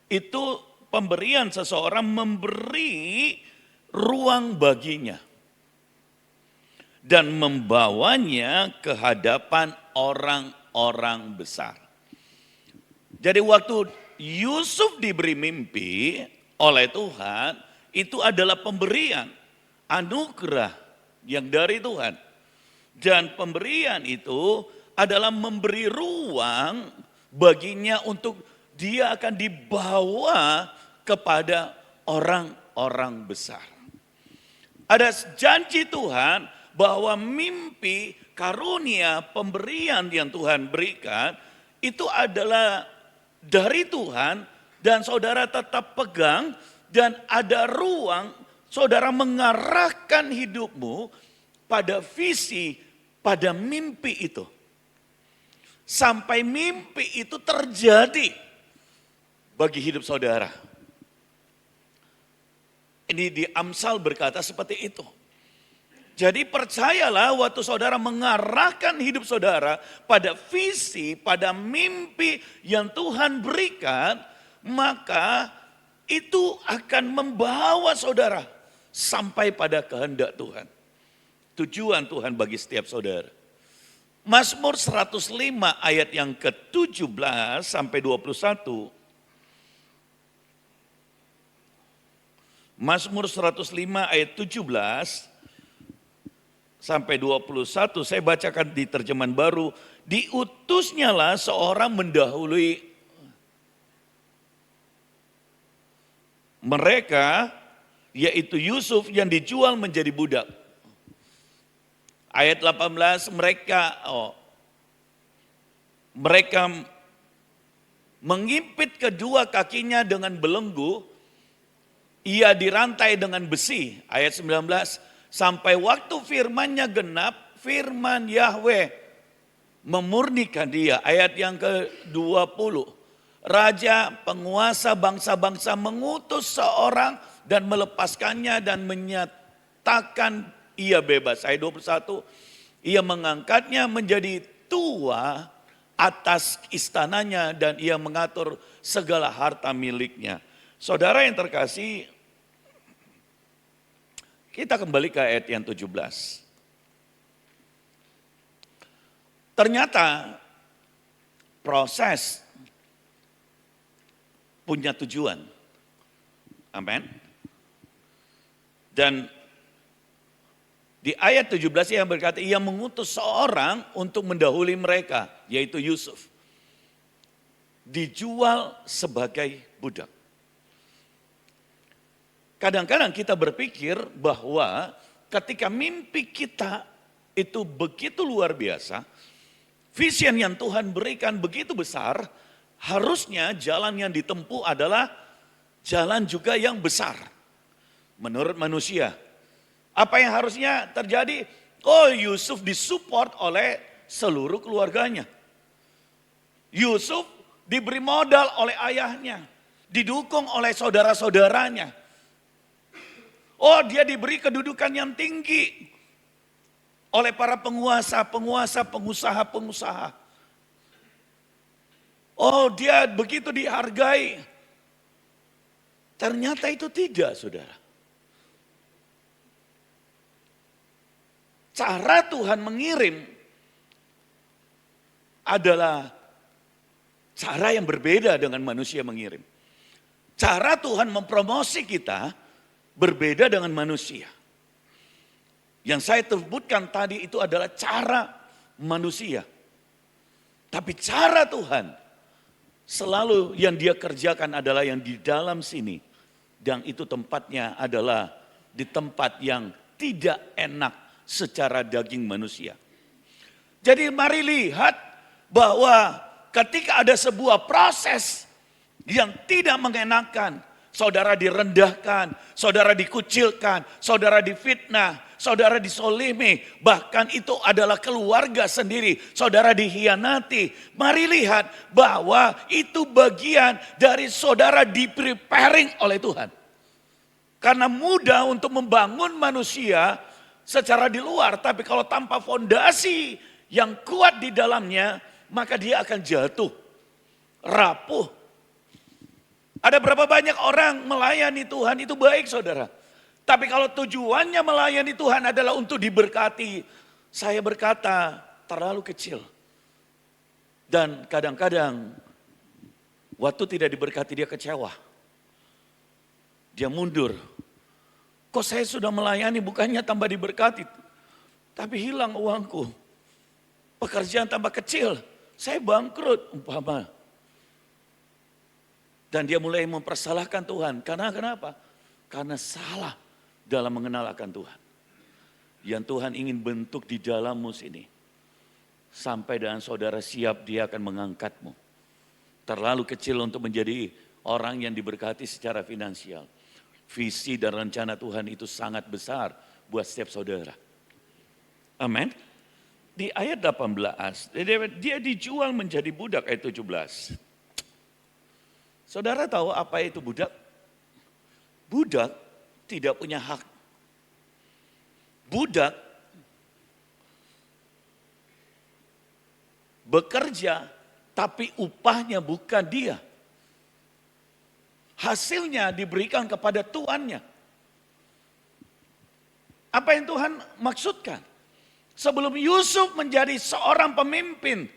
itu pemberian seseorang memberi ruang baginya. Dan membawanya ke hadapan orang-orang besar. Jadi waktu Yusuf diberi mimpi oleh Tuhan, itu adalah pemberian, anugerah yang dari Tuhan. Dan pemberian itu adalah memberi ruang baginya untuk dia akan dibawa kepada orang-orang besar. Ada janji Tuhan bahwa mimpi, karunia, pemberian yang Tuhan berikan itu adalah dari Tuhan dan saudara tetap pegang dan ada ruang saudara mengarahkan hidupmu pada visi, pada mimpi itu. Sampai mimpi itu terjadi bagi hidup saudara. Ini di Amsal berkata seperti itu. Jadi percayalah waktu saudara mengarahkan hidup saudara pada visi, pada mimpi yang Tuhan berikan, maka itu akan membawa saudara sampai pada kehendak Tuhan. Tujuan Tuhan bagi setiap saudara. Mazmur 105 ayat yang ke-17 sampai 21. Mazmur 105 ayat 17 sampai 21, saya bacakan di terjemahan baru. Diutusnyalah seorang mendahului mereka, yaitu Yusuf yang dijual menjadi budak. Ayat 18, mereka mengimpit kedua kakinya dengan belenggu, ia dirantai dengan besi. Ayat 19, sampai waktu firman-Nya genap, firman Yahweh memurnikan dia. Ayat yang ke-20. Raja penguasa bangsa-bangsa mengutus seorang dan melepaskannya dan menyatakan ia bebas. Ayat 21. Ia mengangkatnya menjadi tua atas istananya dan ia mengatur segala harta miliknya. Saudara yang terkasih, kita kembali ke ayat yang 17. Ternyata proses punya tujuan. Amin. Dan di ayat 17 yang berkata ia mengutus seorang untuk mendahului mereka, yaitu Yusuf. Dijual sebagai budak. Kadang-kadang kita berpikir bahwa ketika mimpi kita itu begitu luar biasa, vision yang Tuhan berikan begitu besar, harusnya jalan yang ditempuh adalah jalan juga yang besar. Menurut manusia. Apa yang harusnya terjadi? Oh, Yusuf disupport oleh seluruh keluarganya. Yusuf diberi modal oleh ayahnya, didukung oleh saudara-saudaranya. Oh, dia diberi kedudukan yang tinggi oleh para penguasa, pengusaha. Oh, dia begitu dihargai. Ternyata itu tidak, saudara. Cara Tuhan mengirim adalah cara yang berbeda dengan manusia mengirim. Cara Tuhan mempromosi kita berbeda dengan manusia. Yang saya sebutkan tadi itu adalah cara manusia. Tapi cara Tuhan selalu yang dia kerjakan adalah yang di dalam sini. Dan itu tempatnya adalah di tempat yang tidak enak secara daging manusia. Jadi mari lihat bahwa ketika ada sebuah proses yang tidak mengenakan, saudara direndahkan, saudara dikucilkan, saudara difitnah, saudara disolimi, bahkan itu adalah keluarga sendiri, saudara dihianati. Mari lihat bahwa itu bagian dari saudara di-preparing oleh Tuhan. Karena mudah untuk membangun manusia secara di luar, tapi kalau tanpa fondasi yang kuat di dalamnya, maka dia akan jatuh, rapuh. Ada berapa banyak orang melayani Tuhan itu baik, saudara. Tapi kalau tujuannya melayani Tuhan adalah untuk diberkati, saya berkata terlalu kecil. Dan kadang-kadang waktu tidak diberkati dia kecewa. Dia mundur. Kok saya sudah melayani bukannya tambah diberkati, tapi hilang uangku. Pekerjaan tambah kecil, saya bangkrut umpama. Dan dia mulai mempersalahkan Tuhan. Karena kenapa? Karena salah dalam mengenal akan Tuhan. Yang Tuhan ingin bentuk di dalammu sini. Sampai dengan saudara siap, dia akan mengangkatmu. Terlalu kecil untuk menjadi orang yang diberkati secara finansial. Visi dan rencana Tuhan itu sangat besar buat setiap saudara. Amin. Di ayat 18, dia dijual menjadi budak ayat 17. Saudara tahu apa itu budak? Budak tidak punya hak. Budak bekerja tapi upahnya bukan dia. Hasilnya diberikan kepada tuannya. Apa yang Tuhan maksudkan? Sebelum Yusuf menjadi seorang pemimpin,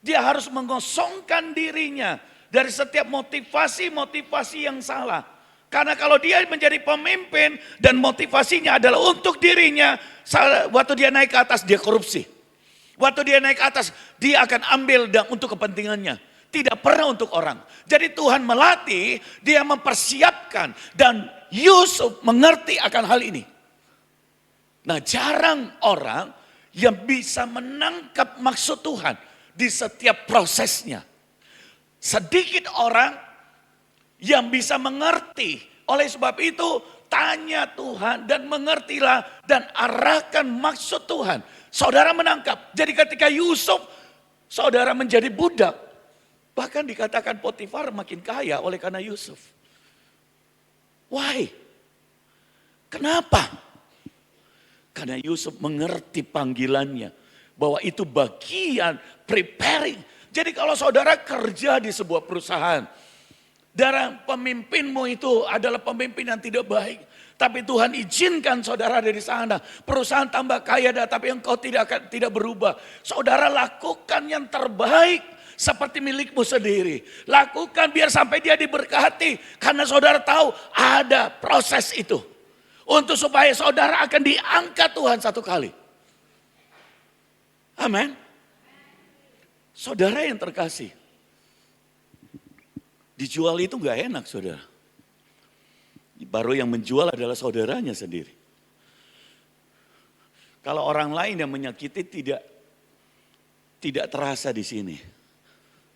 dia harus mengosongkan dirinya dari setiap motivasi-motivasi yang salah. Karena kalau dia menjadi pemimpin dan motivasinya adalah untuk dirinya, waktu dia naik ke atas dia korupsi. Waktu dia naik ke atas dia akan ambil dan untuk kepentingannya. Tidak pernah untuk orang. Jadi Tuhan melatih, dia mempersiapkan dan Yusuf mengerti akan hal ini. Nah, jarang orang yang bisa menangkap maksud Tuhan di setiap prosesnya. Sedikit orang yang bisa mengerti. Oleh sebab itu, tanya Tuhan dan mengertilah dan arahkan maksud Tuhan. Saudara menangkap. Jadi ketika Yusuf, saudara menjadi budak. Bahkan dikatakan Potifar makin kaya oleh karena Yusuf. Why? Kenapa? Karena Yusuf mengerti panggilannya. Bahwa itu bagian preparing. Jadi kalau saudara kerja di sebuah perusahaan. Dan pemimpinmu itu adalah pemimpin yang tidak baik. Tapi Tuhan izinkan saudara dari sana. Perusahaan tambah kaya tapi engkau tidak berubah. Saudara lakukan yang terbaik. Seperti milikmu sendiri. Lakukan biar sampai dia diberkati. Karena saudara tahu ada proses itu. Untuk supaya saudara akan diangkat Tuhan satu kali. Amin. Saudara yang terkasih. Dijual itu gak enak, saudara. Baru yang menjual adalah saudaranya sendiri. Kalau orang lain yang menyakiti tidak terasa di sini.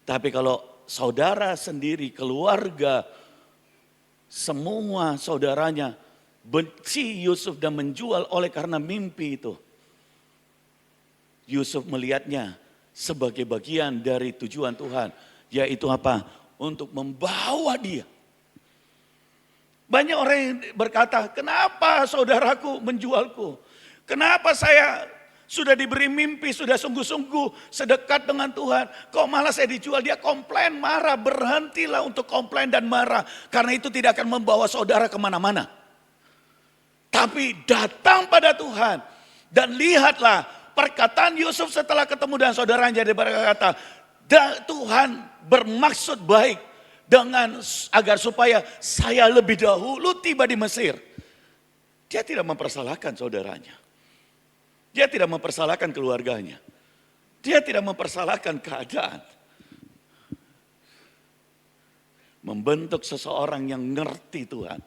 Tapi kalau saudara sendiri, keluarga, semua saudaranya benci Yusuf dan menjual oleh karena mimpi itu. Yusuf melihatnya sebagai bagian dari tujuan Tuhan. Yaitu apa? Untuk membawa dia. Banyak orang yang berkata, kenapa saudaraku menjualku? Kenapa saya sudah diberi mimpi, sudah sungguh-sungguh sedekat dengan Tuhan. Kok malah saya dijual? Dia komplain, marah. Berhentilah untuk komplain dan marah. Karena itu tidak akan membawa saudara kemana-mana. Tapi datang pada Tuhan. Dan lihatlah perkataan Yusuf setelah ketemu dengan saudaranya. Dia berkata, Tuhan bermaksud baik dengan agar supaya saya lebih dahulu tiba di Mesir. Dia tidak mempersalahkan saudaranya. Dia tidak mempersalahkan keluarganya. Dia tidak mempersalahkan keadaan. Membentuk seseorang yang ngerti Tuhan.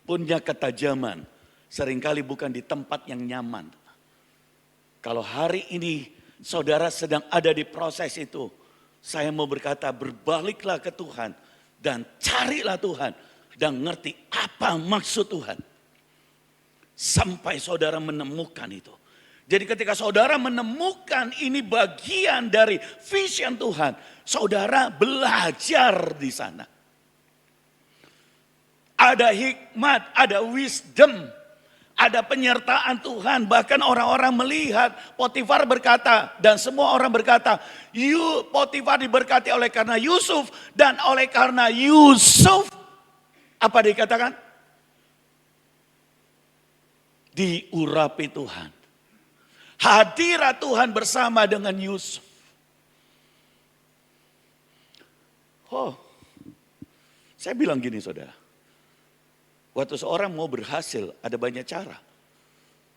Punya ketajaman. Seringkali bukan di tempat yang nyaman. Kalau hari ini saudara sedang ada di proses itu. Saya mau berkata berbaliklah ke Tuhan. Dan carilah Tuhan. Dan ngerti apa maksud Tuhan. Sampai saudara menemukan itu. Jadi ketika saudara menemukan ini bagian dari vision Tuhan, saudara belajar di sana. Ada hikmat, ada wisdom, ada penyertaan Tuhan. Bahkan orang-orang melihat, Potifar berkata dan semua orang berkata, Potifar diberkati oleh karena Yusuf dan oleh karena Yusuf, apa dikatakan? Diurapi Tuhan. Hadirat Tuhan bersama dengan Yusuf. Oh, saya bilang gini saudara. Waktu seorang mau berhasil ada banyak cara.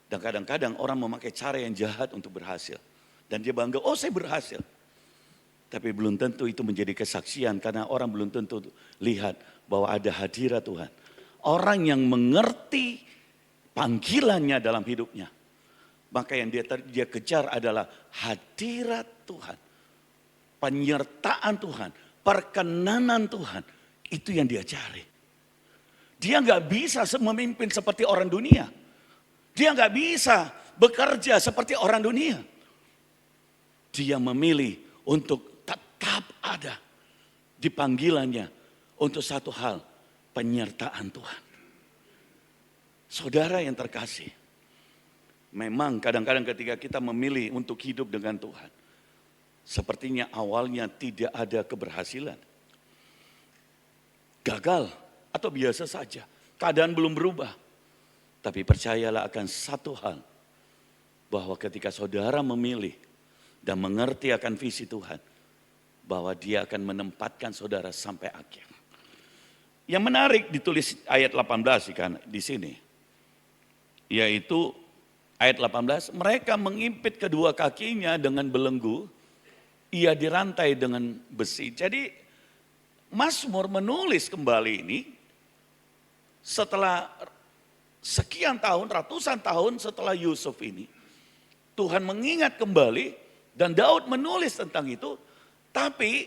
Dan kadang-kadang orang memakai cara yang jahat untuk berhasil. Dan dia bangga, oh saya berhasil. Tapi belum tentu itu menjadi kesaksian karena orang belum tentu lihat bahwa ada hadirat Tuhan. Orang yang mengerti panggilannya dalam hidupnya. Maka yang dia kejar adalah hadirat Tuhan. Penyertaan Tuhan. Perkenanan Tuhan. Itu yang dia cari. Dia nggak bisa memimpin seperti orang dunia. Dia nggak bisa bekerja seperti orang dunia. Dia memilih untuk tetap ada di panggilannya untuk satu hal. Penyertaan Tuhan. Saudara yang terkasih. Memang kadang-kadang ketika kita memilih untuk hidup dengan Tuhan. Sepertinya awalnya tidak ada keberhasilan. Gagal atau biasa saja. Keadaan belum berubah. Tapi percayalah akan satu hal. Bahwa ketika saudara memilih dan mengerti akan visi Tuhan. Bahwa dia akan menempatkan saudara sampai akhir. Yang menarik ditulis ayat 18 kan di sini. Yaitu ayat 18, mereka mengimpit kedua kakinya dengan belenggu, ia dirantai dengan besi. Jadi Mazmur menulis kembali ini setelah sekian tahun, ratusan tahun setelah Yusuf ini. Tuhan mengingat kembali dan Daud menulis tentang itu, tapi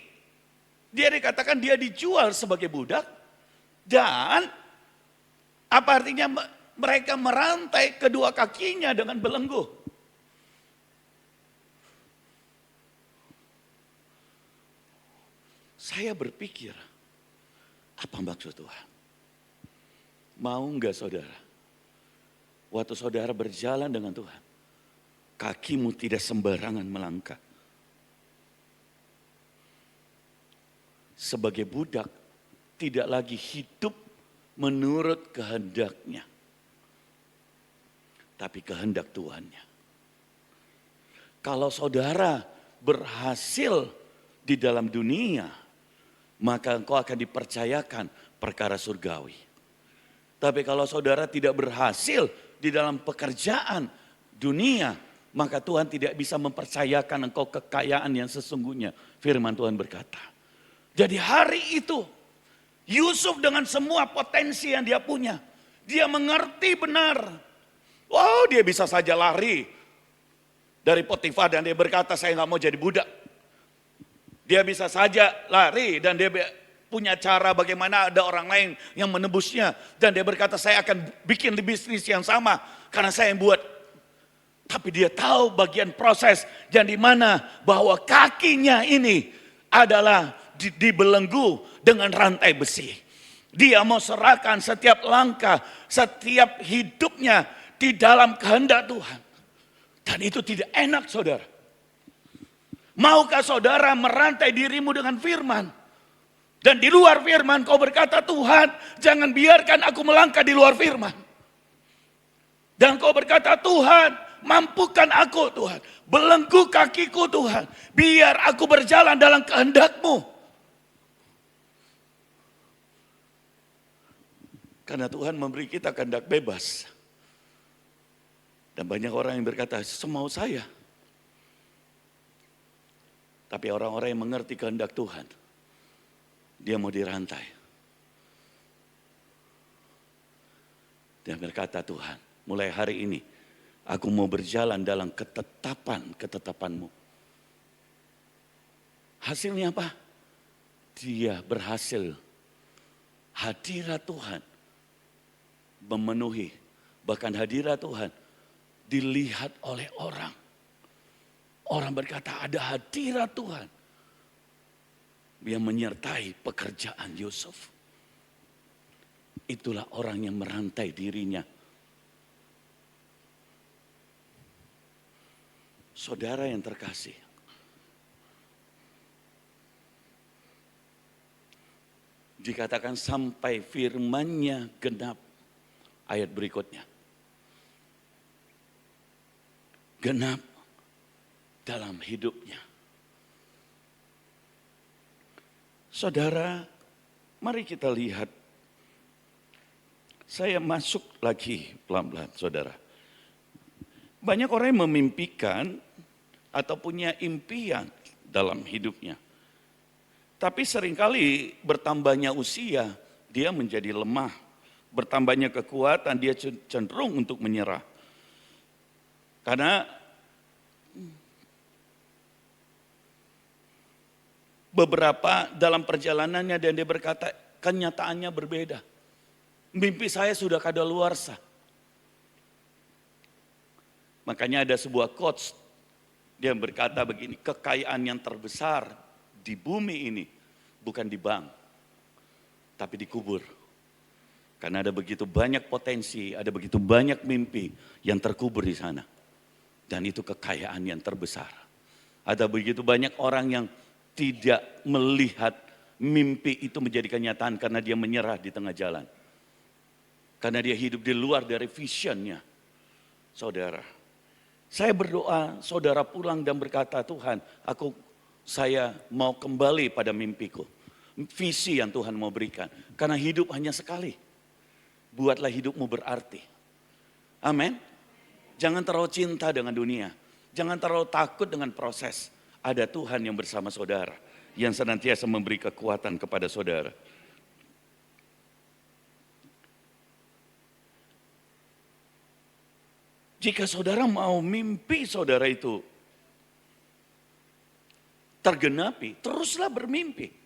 dia dikatakan dia dijual sebagai budak dan apa artinya mereka merantai kedua kakinya dengan belenggu. Saya berpikir, apa maksud Tuhan? Mau enggak saudara? Waktu saudara berjalan dengan Tuhan, kakimu tidak sembarangan melangkah. Sebagai budak, tidak lagi hidup menurut kehendaknya. Tapi kehendak Tuhannya. Kalau saudara berhasil di dalam dunia, maka engkau akan dipercayakan perkara surgawi. Tapi kalau saudara tidak berhasil di dalam pekerjaan dunia, maka Tuhan tidak bisa mempercayakan engkau kekayaan yang sesungguhnya. Firman Tuhan berkata. Jadi hari itu, Yusuf dengan semua potensi yang dia punya, dia mengerti benar. Wow, dia bisa saja lari dari Potifar dan dia berkata saya nggak mau jadi budak. Dia bisa saja lari dan dia punya cara bagaimana ada orang lain yang menebusnya. Dan dia berkata saya akan bikin bisnis yang sama karena saya yang buat. Tapi dia tahu bagian proses yang dimana bahwa kakinya ini adalah dibelenggu dengan rantai besi. Dia mau serahkan setiap langkah, setiap hidupnya di dalam kehendak Tuhan. Dan itu tidak enak saudara. Maukah saudara merantai dirimu dengan firman? Dan di luar firman kau berkata, Tuhan jangan biarkan aku melangkah di luar firman. Dan kau berkata, Tuhan mampukan aku Tuhan. Belenggu kakiku Tuhan. Biar aku berjalan dalam kehendak-Mu. Karena Tuhan memberi kita kehendak bebas. Dan banyak orang yang berkata, semau saya. Tapi orang-orang yang mengerti kehendak Tuhan, dia mau dirantai. Dia berkata, Tuhan, mulai hari ini, aku mau berjalan dalam ketetapan-ketetapan-Mu. Hasilnya apa? Dia berhasil. Hadirat Tuhan memenuhi. Bahkan hadirat Tuhan dilihat oleh orang. Orang berkata ada hadirat Tuhan yang menyertai pekerjaan Yusuf. Itulah orang yang merantai dirinya. Saudara yang terkasih, dikatakan sampai firman-Nya genap. Ayat berikutnya. Genap dalam hidupnya. Saudara, mari kita lihat. Saya masuk lagi pelan-pelan saudara. Banyak orang yang memimpikan atau punya impian dalam hidupnya. Tapi seringkali bertambahnya usia, dia menjadi lemah. Bertambahnya kekuatan, dia cenderung untuk menyerah. Karena beberapa dalam perjalanannya dan dia berkata, kenyataannya berbeda. Mimpi saya sudah kadaluarsa. Makanya ada sebuah quotes, dia berkata begini, kekayaan yang terbesar di bumi ini bukan di bank, tapi di kubur. Karena ada begitu banyak potensi, ada begitu banyak mimpi yang terkubur di sana. Dan itu kekayaan yang terbesar. Ada begitu banyak orang yang tidak melihat mimpi itu menjadi kenyataan karena dia menyerah di tengah jalan. Karena dia hidup di luar dari visionnya. Saudara, saya berdoa saudara pulang dan berkata, Tuhan saya mau kembali pada mimpiku. Visi yang Tuhan mau berikan. Karena hidup hanya sekali. Buatlah hidupmu berarti. Amin. Jangan terlalu cinta dengan dunia. Jangan terlalu takut dengan proses. Ada Tuhan yang bersama saudara. Yang senantiasa memberi kekuatan kepada saudara. Jika saudara mau mimpi saudara itu tergenapi, teruslah bermimpi.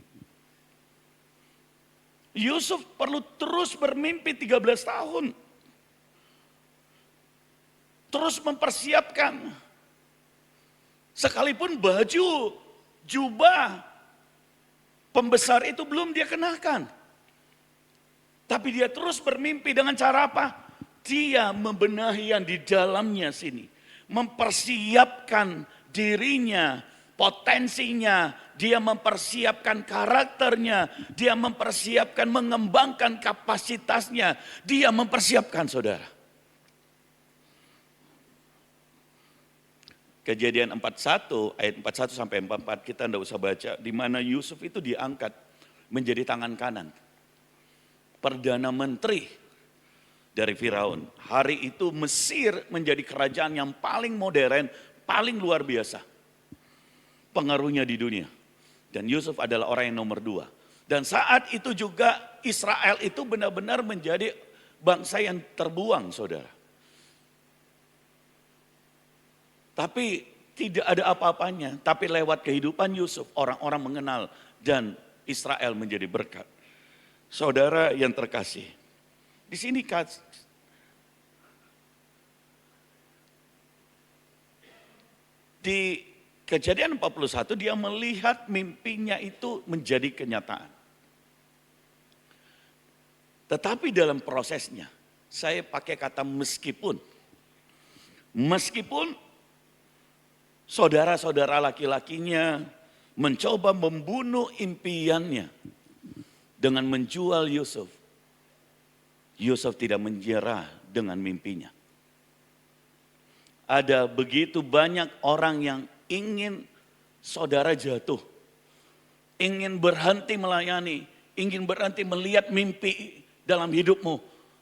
Yusuf perlu terus bermimpi 13 tahun. Terus mempersiapkan. Sekalipun baju, jubah, pembesar itu belum dia kenakan. Tapi dia terus bermimpi dengan cara apa? Dia membenahi yang di dalamnya sini. Mempersiapkan dirinya, potensinya, dia mempersiapkan karakternya, dia mempersiapkan mengembangkan kapasitasnya, dia mempersiapkan saudara. Kejadian 41 ayat 41 sampai 44 kita tidak usah baca, di mana Yusuf itu diangkat menjadi tangan kanan Perdana Menteri dari Firaun. Hari itu Mesir menjadi kerajaan yang paling modern, paling luar biasa pengaruhnya di dunia. Dan Yusuf adalah orang yang nomor 2. Dan saat itu juga Israel itu benar-benar menjadi bangsa yang terbuang saudara. Tapi tidak ada apa-apanya. Tapi lewat kehidupan Yusuf orang-orang mengenal dan Israel menjadi berkat. Saudara yang terkasih. Di sini di Kejadian 41 dia melihat mimpinya itu menjadi kenyataan. Tetapi dalam prosesnya, saya pakai kata meskipun. Meskipun saudara-saudara laki-lakinya mencoba membunuh impiannya dengan menjual Yusuf. Yusuf tidak menyerah dengan mimpinya. Ada begitu banyak orang yang ingin saudara jatuh, ingin berhenti melayani, ingin berhenti melihat mimpi dalam hidupmu.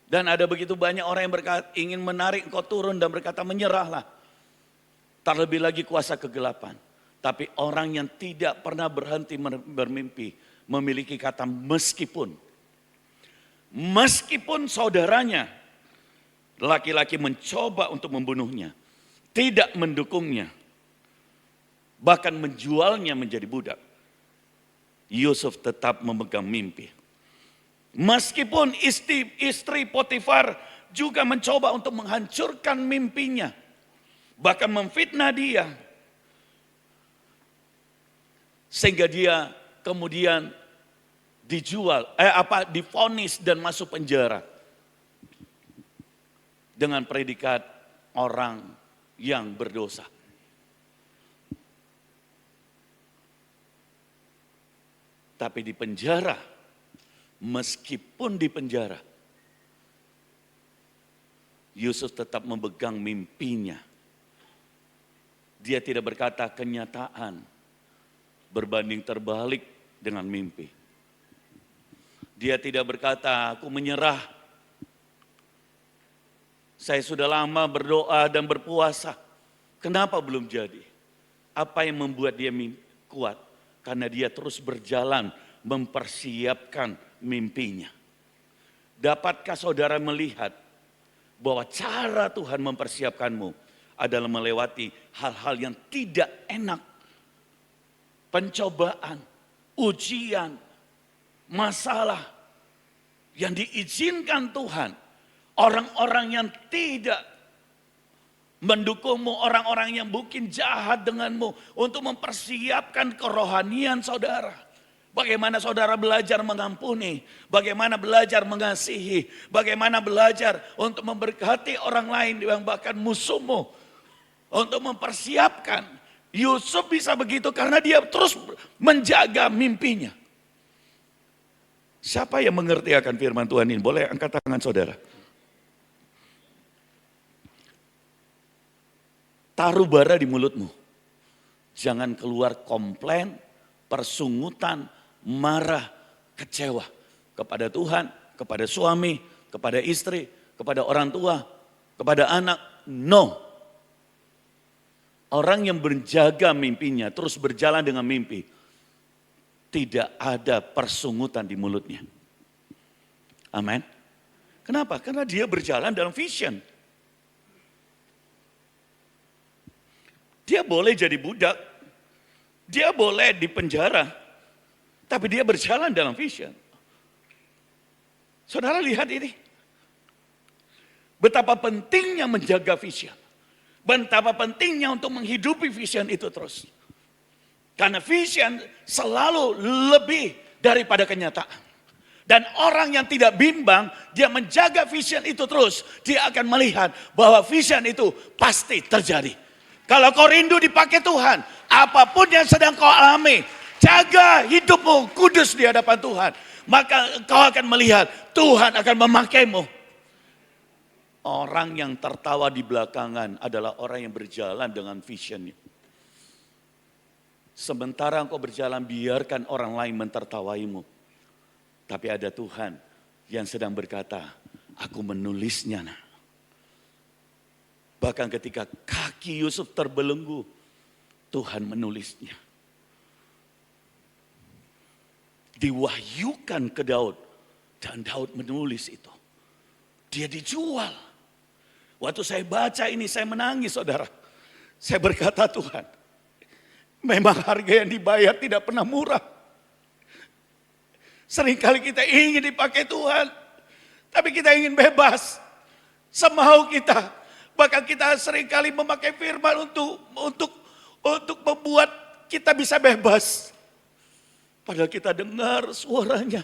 Dan ada begitu banyak orang yang ingin menarik engkau turun dan berkata menyerahlah. Terlebih lagi kuasa kegelapan. Tapi orang yang tidak pernah berhenti bermimpi memiliki kata meskipun. Meskipun saudaranya laki-laki mencoba untuk membunuhnya, tidak mendukungnya, bahkan menjualnya menjadi budak, Yusuf tetap memegang mimpi. Meskipun istri Potifar juga mencoba untuk menghancurkan mimpinya, bahkan memfitnah dia, sehingga dia kemudian divonis dan masuk penjara dengan predikat orang yang berdosa. Tapi di penjara, meskipun di penjara, Yusuf tetap memegang mimpinya. Dia tidak berkata kenyataan berbanding terbalik dengan mimpi. Dia tidak berkata, aku menyerah. Saya sudah lama berdoa dan berpuasa. Kenapa belum jadi? Apa yang membuat dia kuat? Karena dia terus berjalan mempersiapkan mimpinya. Dapatkah saudara melihat bahwa cara Tuhan mempersiapkanmu adalah melewati hal-hal yang tidak enak, pencobaan, ujian, masalah yang diizinkan Tuhan. Orang-orang yang tidak mendukungmu, orang-orang yang mungkin jahat denganmu untuk mempersiapkan kerohanian saudara. Bagaimana saudara belajar mengampuni, bagaimana belajar mengasihi, bagaimana belajar untuk memberkati orang lain yang bahkan musuhmu. Untuk mempersiapkan. Yusuf bisa begitu karena dia terus menjaga mimpinya. Siapa yang mengerti akan firman Tuhan ini? Boleh angkat tangan saudara. Taruh bara di mulutmu. Jangan keluar komplain, persungutan, marah, kecewa. Kepada Tuhan, kepada suami, kepada istri, kepada orang tua, kepada anak. No. Orang yang menjaga mimpinya, terus berjalan dengan mimpi. Tidak ada persungutan di mulutnya. Amin. Kenapa? Karena dia berjalan dalam vision. Dia boleh jadi budak. Dia boleh di penjara. Tapi dia berjalan dalam vision. Saudara lihat ini. Betapa pentingnya menjaga vision. Betapa pentingnya untuk menghidupi vision itu terus. Karena vision selalu lebih daripada kenyataan. Dan orang yang tidak bimbang, dia menjaga vision itu terus. Dia akan melihat bahwa vision itu pasti terjadi. Kalau kau rindu dipakai Tuhan, apapun yang sedang kau alami, jaga hidupmu kudus di hadapan Tuhan. Maka kau akan melihat Tuhan akan memakaimu. Orang yang tertawa di belakangan adalah orang yang berjalan dengan visionnya. Sementara engkau berjalan, biarkan orang lain mentertawaimu. Tapi ada Tuhan yang sedang berkata, aku menulisnya. Nah. Bahkan ketika kaki Yusuf terbelenggu, Tuhan menulisnya. Diwahyukan ke Daud, dan Daud menulis itu. Dia dijual. Waktu saya baca ini, saya menangis saudara. Saya berkata, Tuhan, memang harga yang dibayar tidak pernah murah. Seringkali kita ingin dipakai Tuhan, tapi kita ingin bebas. Semau kita. Bahkan kita seringkali memakai firman untuk membuat kita bisa bebas. Padahal kita dengar suaranya.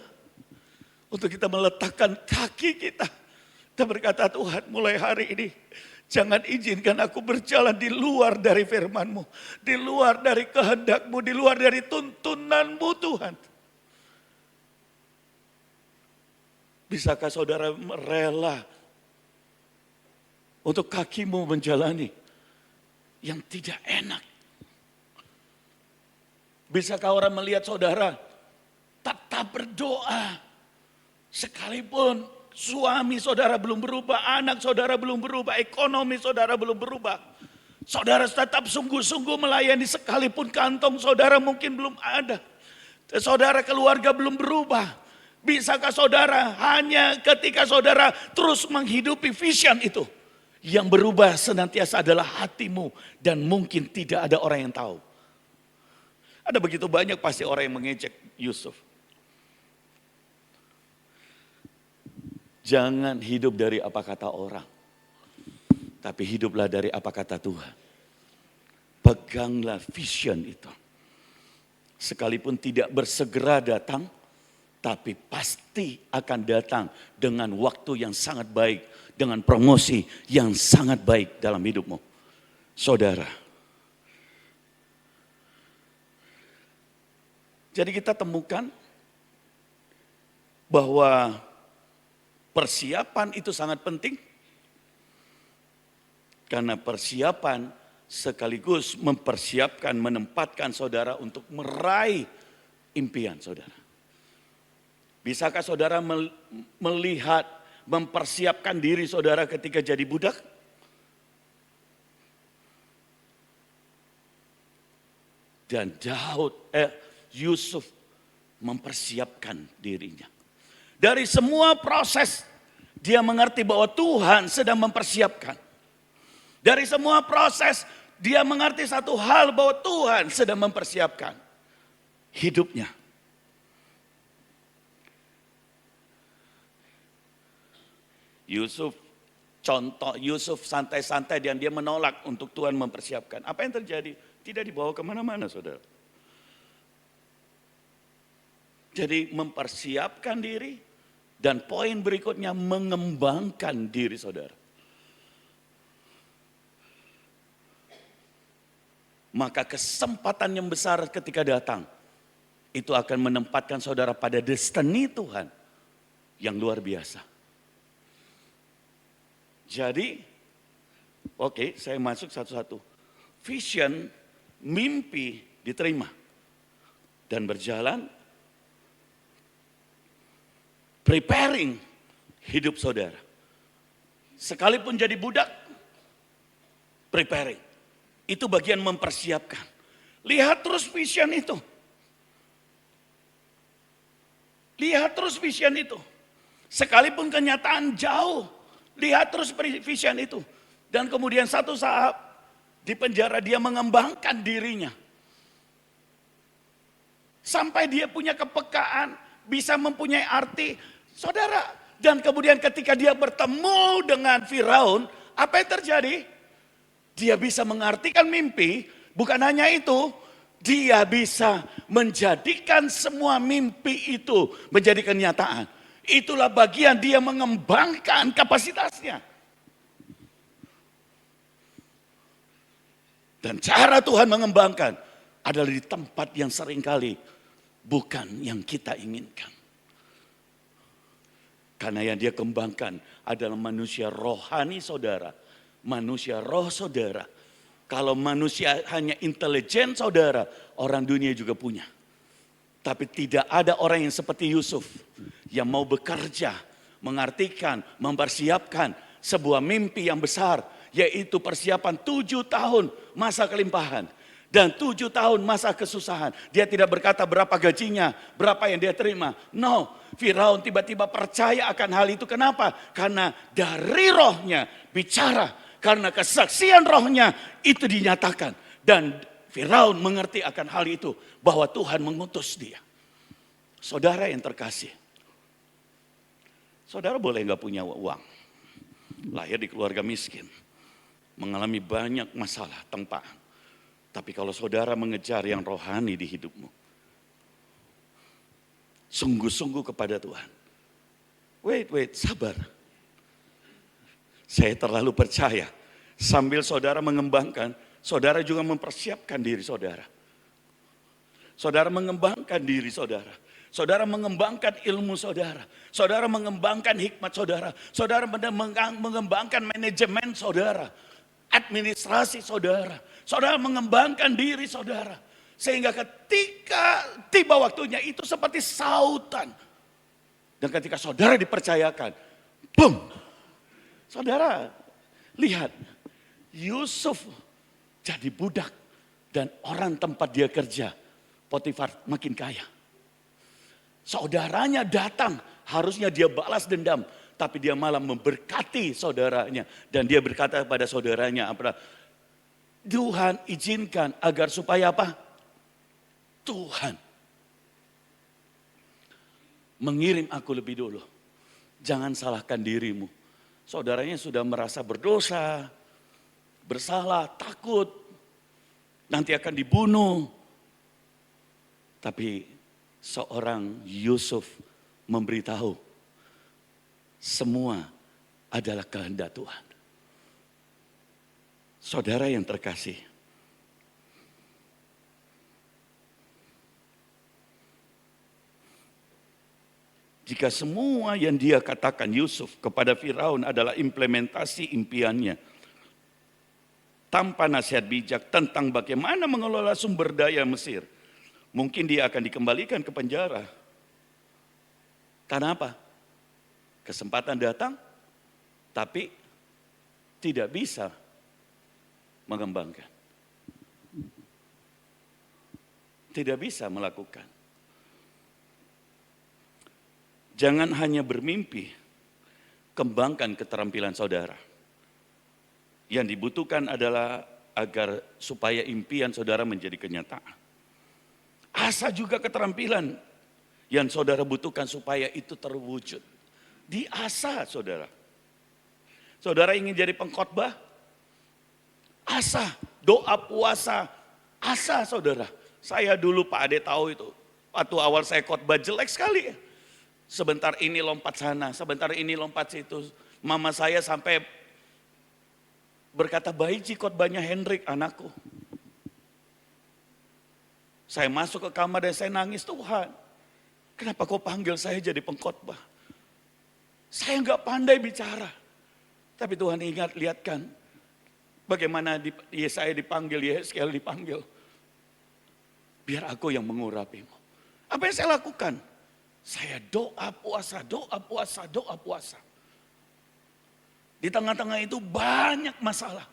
Untuk kita meletakkan kaki kita. Kita berkata, Tuhan, mulai hari ini jangan izinkan aku berjalan di luar dari firman-Mu, di luar dari kehendak-Mu, di luar dari tuntunan-Mu Tuhan. Bisakah saudara rela untuk kakimu menjalani yang tidak enak? Bisakah orang melihat saudara tetap berdoa sekalipun suami saudara belum berubah, anak saudara belum berubah, ekonomi saudara belum berubah. Saudara tetap sungguh-sungguh melayani sekalipun kantong saudara mungkin belum ada. Saudara keluarga belum berubah. Bisakah saudara hanya ketika saudara terus menghidupi vision itu. Yang berubah senantiasa adalah hatimu dan mungkin tidak ada orang yang tahu. Ada begitu banyak pasti orang yang mengejek Yusuf. Jangan hidup dari apa kata orang. Tapi hiduplah dari apa kata Tuhan. Peganglah vision itu. Sekalipun tidak bersegera datang, tapi pasti akan datang dengan waktu yang sangat baik. Dengan promosi yang sangat baik dalam hidupmu. Saudara. Jadi kita temukan bahwa persiapan itu sangat penting. Karena persiapan sekaligus mempersiapkan, menempatkan saudara untuk meraih impian saudara. Bisakah saudara melihat, mempersiapkan diri saudara ketika jadi budak? Dan Yusuf mempersiapkan dirinya. Dari semua proses dia mengerti bahwa Tuhan sedang mempersiapkan. Dari semua proses dia mengerti satu hal bahwa Tuhan sedang mempersiapkan hidupnya. Yusuf santai-santai dan dia menolak untuk Tuhan mempersiapkan. Apa yang terjadi? Tidak dibawa kemana-mana saudara. Jadi mempersiapkan diri dan poin berikutnya mengembangkan diri saudara. Maka kesempatan yang besar ketika datang itu akan menempatkan saudara pada destiny Tuhan yang luar biasa. Jadi, oke, saya masuk satu-satu. Vision, mimpi diterima dan berjalan. Preparing hidup saudara. Sekalipun jadi budak, preparing. Itu bagian mempersiapkan. Lihat terus vision itu. Lihat terus vision itu. Sekalipun kenyataan jauh, lihat terus vision itu. Dan kemudian satu saat di penjara dia mengembangkan dirinya. Sampai dia punya kepekaan, bisa mempunyai arti. Saudara, dan kemudian ketika dia bertemu dengan Firaun, apa yang terjadi? Dia bisa mengartikan mimpi, bukan hanya itu, dia bisa menjadikan semua mimpi itu menjadi kenyataan. Itulah bagian dia mengembangkan kapasitasnya. Dan cara Tuhan mengembangkan adalah di tempat yang seringkali bukan yang kita inginkan. Karena yang dia kembangkan adalah manusia rohani saudara. Manusia roh saudara. Kalau manusia hanya intelijen saudara, orang dunia juga punya. Tapi tidak ada orang yang seperti Yusuf. Yang mau bekerja, mengartikan, mempersiapkan sebuah mimpi yang besar. Yaitu persiapan 7 tahun masa kelimpahan. Dan 7 tahun masa kesusahan. Dia tidak berkata berapa gajinya, berapa yang dia terima. No, Firaun tiba-tiba percaya akan hal itu. Kenapa? Karena dari rohnya bicara. Karena kesaksian rohnya itu dinyatakan. Dan Firaun mengerti akan hal itu. Bahwa Tuhan mengutus dia. Saudara yang terkasih. Saudara boleh gak punya uang. Lahir di keluarga miskin. Mengalami banyak masalah, tempaan. Tapi kalau saudara mengejar yang rohani di hidupmu. Sungguh-sungguh kepada Tuhan. Wait, sabar. Saya terlalu percaya. Sambil saudara mengembangkan, saudara juga mempersiapkan diri saudara. Saudara mengembangkan diri saudara. Saudara mengembangkan ilmu saudara. Saudara mengembangkan hikmat saudara. Saudara mengembangkan manajemen saudara. Administrasi saudara. Saudara mengembangkan diri saudara. Sehingga ketika tiba waktunya itu seperti sautan. Dan ketika saudara dipercayakan, boom. Saudara lihat, Yusuf jadi budak dan orang tempat dia kerja, Potifar makin kaya. Saudaranya datang, harusnya dia balas dendam, tapi dia malah memberkati saudaranya. Dan dia berkata kepada saudaranya, Tuhan izinkan agar supaya apa? Tuhan mengirim aku lebih dulu. Jangan salahkan dirimu. Saudaranya sudah merasa berdosa, bersalah, takut, nanti akan dibunuh. Tapi seorang Yusuf memberitahu, semua adalah kehendak Tuhan. Saudara yang terkasih, jika semua yang dia katakan Yusuf kepada Firaun adalah implementasi impiannya, tanpa nasihat bijak tentang bagaimana mengelola sumber daya Mesir, mungkin dia akan dikembalikan ke penjara. Karena apa? Kesempatan datang, tapi tidak bisa mengembangkan. Tidak bisa melakukan. Jangan hanya bermimpi, kembangkan keterampilan saudara. Yang dibutuhkan adalah agar supaya impian saudara menjadi kenyataan. Asah juga keterampilan yang saudara butuhkan supaya itu terwujud. Diasah saudara. Saudara ingin jadi pengkhotbah? Asah, doa puasa, asah saudara. Saya dulu Pak Ade tahu itu. Waktu awal saya khotbah jelek sekali. Sebentar ini lompat sana, sebentar ini lompat situ. Mama saya sampai berkata, baik khotbahnya Hendrik anakku. Saya masuk ke kamar dan saya nangis, Tuhan, kenapa kau panggil saya jadi pengkhotbah? Saya enggak pandai bicara. Tapi Tuhan lihatkan bagaimana Yesaya dipanggil, Yesaya dipanggil. Biar aku yang mengurapimu. Apa yang saya lakukan? Saya doa puasa, doa puasa, doa puasa. Di tengah-tengah itu banyak masalah.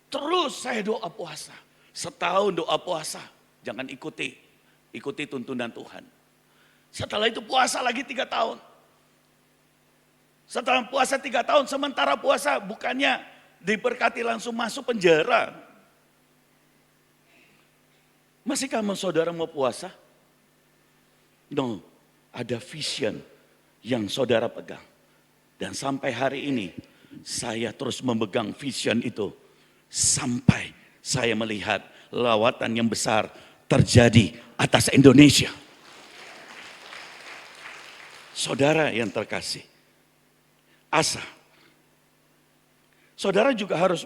Terus saya doa puasa. Setahun doa puasa. Jangan ikuti tuntunan Tuhan. Setelah itu puasa lagi 3 tahun. Setelah puasa 3 tahun, sementara puasa bukannya diberkati langsung masuk penjara. Masihkah saudara mau puasa? No, ada vision yang saudara pegang. Dan sampai hari ini saya terus memegang vision itu. Sampai saya melihat lawatan yang besar terjadi atas Indonesia. Saudara yang terkasih, asa. Saudara juga harus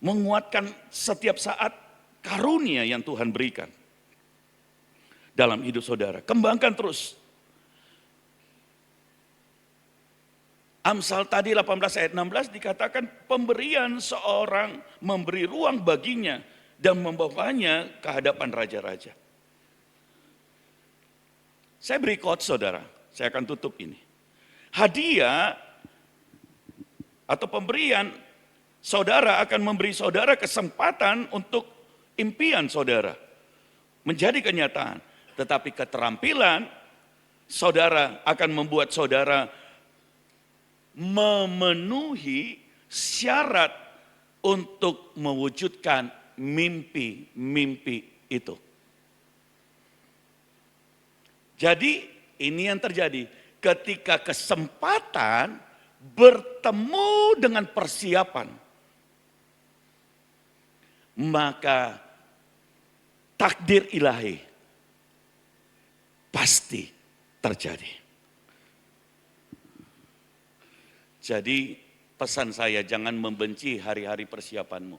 menguatkan setiap saat karunia yang Tuhan berikan dalam hidup saudara. Kembangkan terus. Amsal tadi 18 ayat 16 dikatakan pemberian seorang memberi ruang baginya dan membawanya ke hadapan raja-raja. Saya beri quote saudara, saya akan tutup ini. Hadiah atau pemberian saudara akan memberi saudara kesempatan untuk impian saudara menjadi kenyataan. Tetapi keterampilan saudara akan membuat saudara memenuhi syarat untuk mewujudkan mimpi-mimpi itu. Jadi ini yang terjadi ketika kesempatan bertemu dengan persiapan, maka takdir ilahi pasti terjadi. Jadi pesan saya, jangan membenci hari-hari persiapanmu.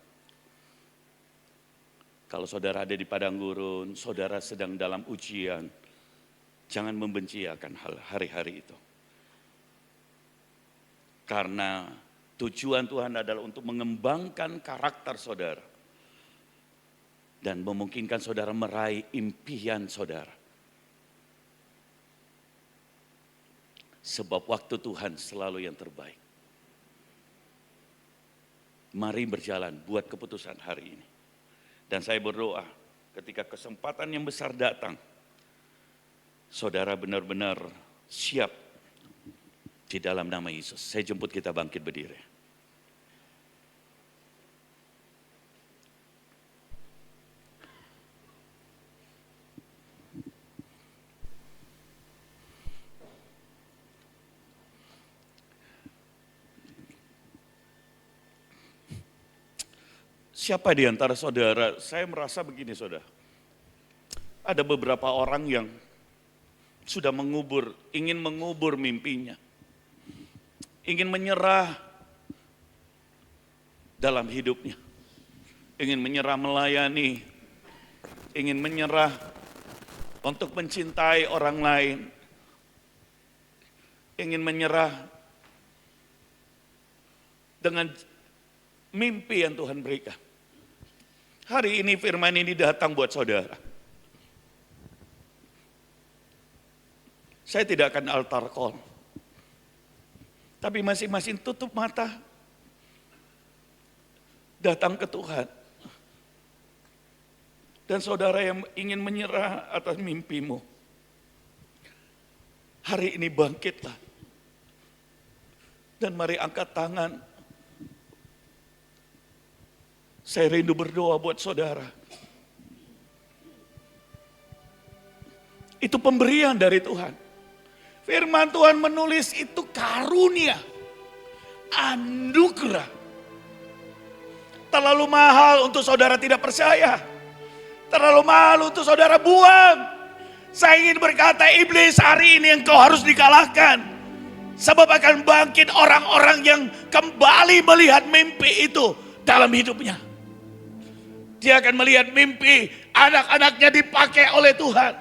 Kalau saudara ada di padang gurun, saudara sedang dalam ujian, jangan membenci akan hari-hari itu. Karena tujuan Tuhan adalah untuk mengembangkan karakter saudara. Dan memungkinkan saudara meraih impian saudara. Sebab waktu Tuhan selalu yang terbaik. Mari berjalan buat keputusan hari ini. Dan saya berdoa ketika kesempatan yang besar datang, saudara benar-benar siap di dalam nama Yesus. Saya jemput kita bangkit berdiri. Siapa di antara saudara, saya merasa begini saudara. Ada beberapa orang yang sudah ingin mengubur mimpinya. Ingin menyerah dalam hidupnya. Ingin menyerah melayani. Ingin menyerah untuk mencintai orang lain. Ingin menyerah dengan mimpi yang Tuhan berikan. Hari ini firman ini datang buat saudara. Saya tidak akan altar call. Tapi masing-masing tutup mata. Datang ke Tuhan. Dan saudara yang ingin menyerah atas mimpimu. Hari ini bangkitlah. Dan mari angkat tangan. Saya rindu berdoa buat saudara. Itu pemberian dari Tuhan. Firman Tuhan menulis itu karunia, anugerah. Terlalu mahal untuk saudara tidak percaya. Terlalu mahal untuk saudara buang. Saya ingin berkata, iblis, hari ini engkau harus dikalahkan. Sebab akan bangkit orang-orang yang kembali melihat mimpi itu dalam hidupnya. Dia akan melihat mimpi anak-anaknya dipakai oleh Tuhan.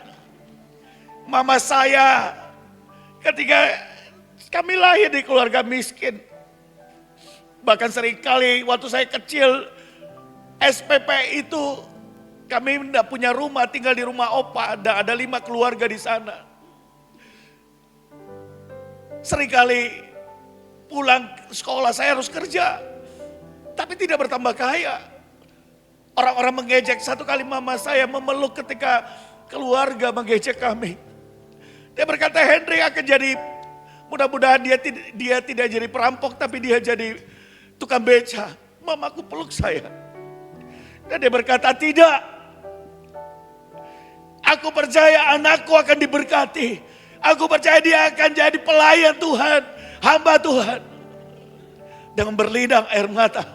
Mama saya ketika kami lahir di keluarga miskin. Bahkan seringkali waktu saya kecil SPP itu kami tidak punya rumah, tinggal di rumah opa. Ada 5 keluarga di sana. Seringkali pulang sekolah saya harus kerja. Tapi tidak bertambah kaya. Orang-orang mengejek, satu kali mama saya memeluk ketika keluarga mengejek kami. Dia berkata, Henry akan jadi, mudah-mudahan dia tidak jadi perampok, tapi dia jadi tukang beca. Mamaku peluk saya. Dan dia berkata, tidak. Aku percaya anakku akan diberkati. Aku percaya dia akan jadi pelayan Tuhan, hamba Tuhan. Dengan berlinang air mata.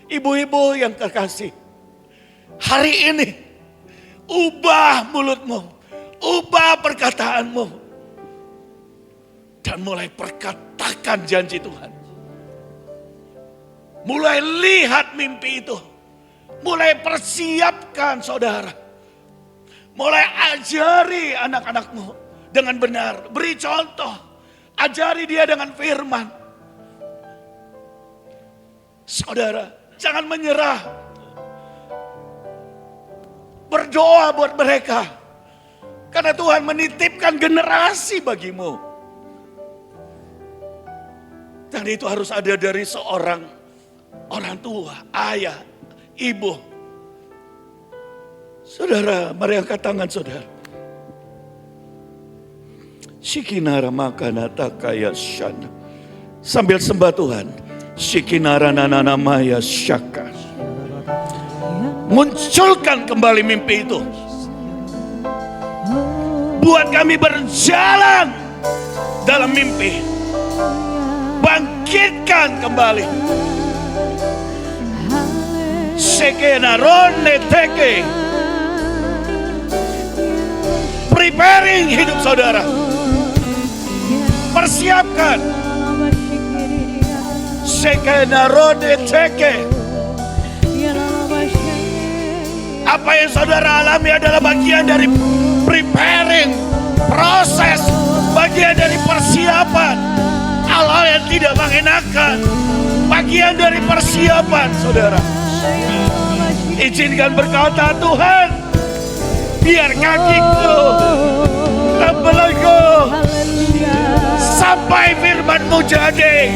Ibu-ibu yang terkasih, hari ini ubah mulutmu, ubah perkataanmu, dan mulai perkatakan janji Tuhan. Mulai lihat mimpi itu, mulai persiapkan saudara, mulai ajari anak-anakmu dengan benar, beri contoh, ajari dia dengan firman. Saudara, jangan menyerah. Berdoa buat mereka. Karena Tuhan menitipkan generasi bagimu. Dan itu harus ada dari seorang orang tua, ayah, ibu. Saudara, mari angkat tangan saudara. Shikinara makanata kaya shana. Sambil sembah Tuhan. Shikinara nananamaya syaka. Munculkan kembali mimpi itu. Buat kami berjalan dalam mimpi. Bangkitkan kembali. Sekena ronne teke. Beri preparing hidup saudara. Persiapkan. Sekenarode teke. Apa yang saudara alami adalah bagian dari preparing, proses, bagian dari persiapan. Hal-hal yang tidak mengenakan, bagian dari persiapan saudara. Izinkan berkata, Tuhan, biar kakiku terbelenggu sampai firman-Mu jadi.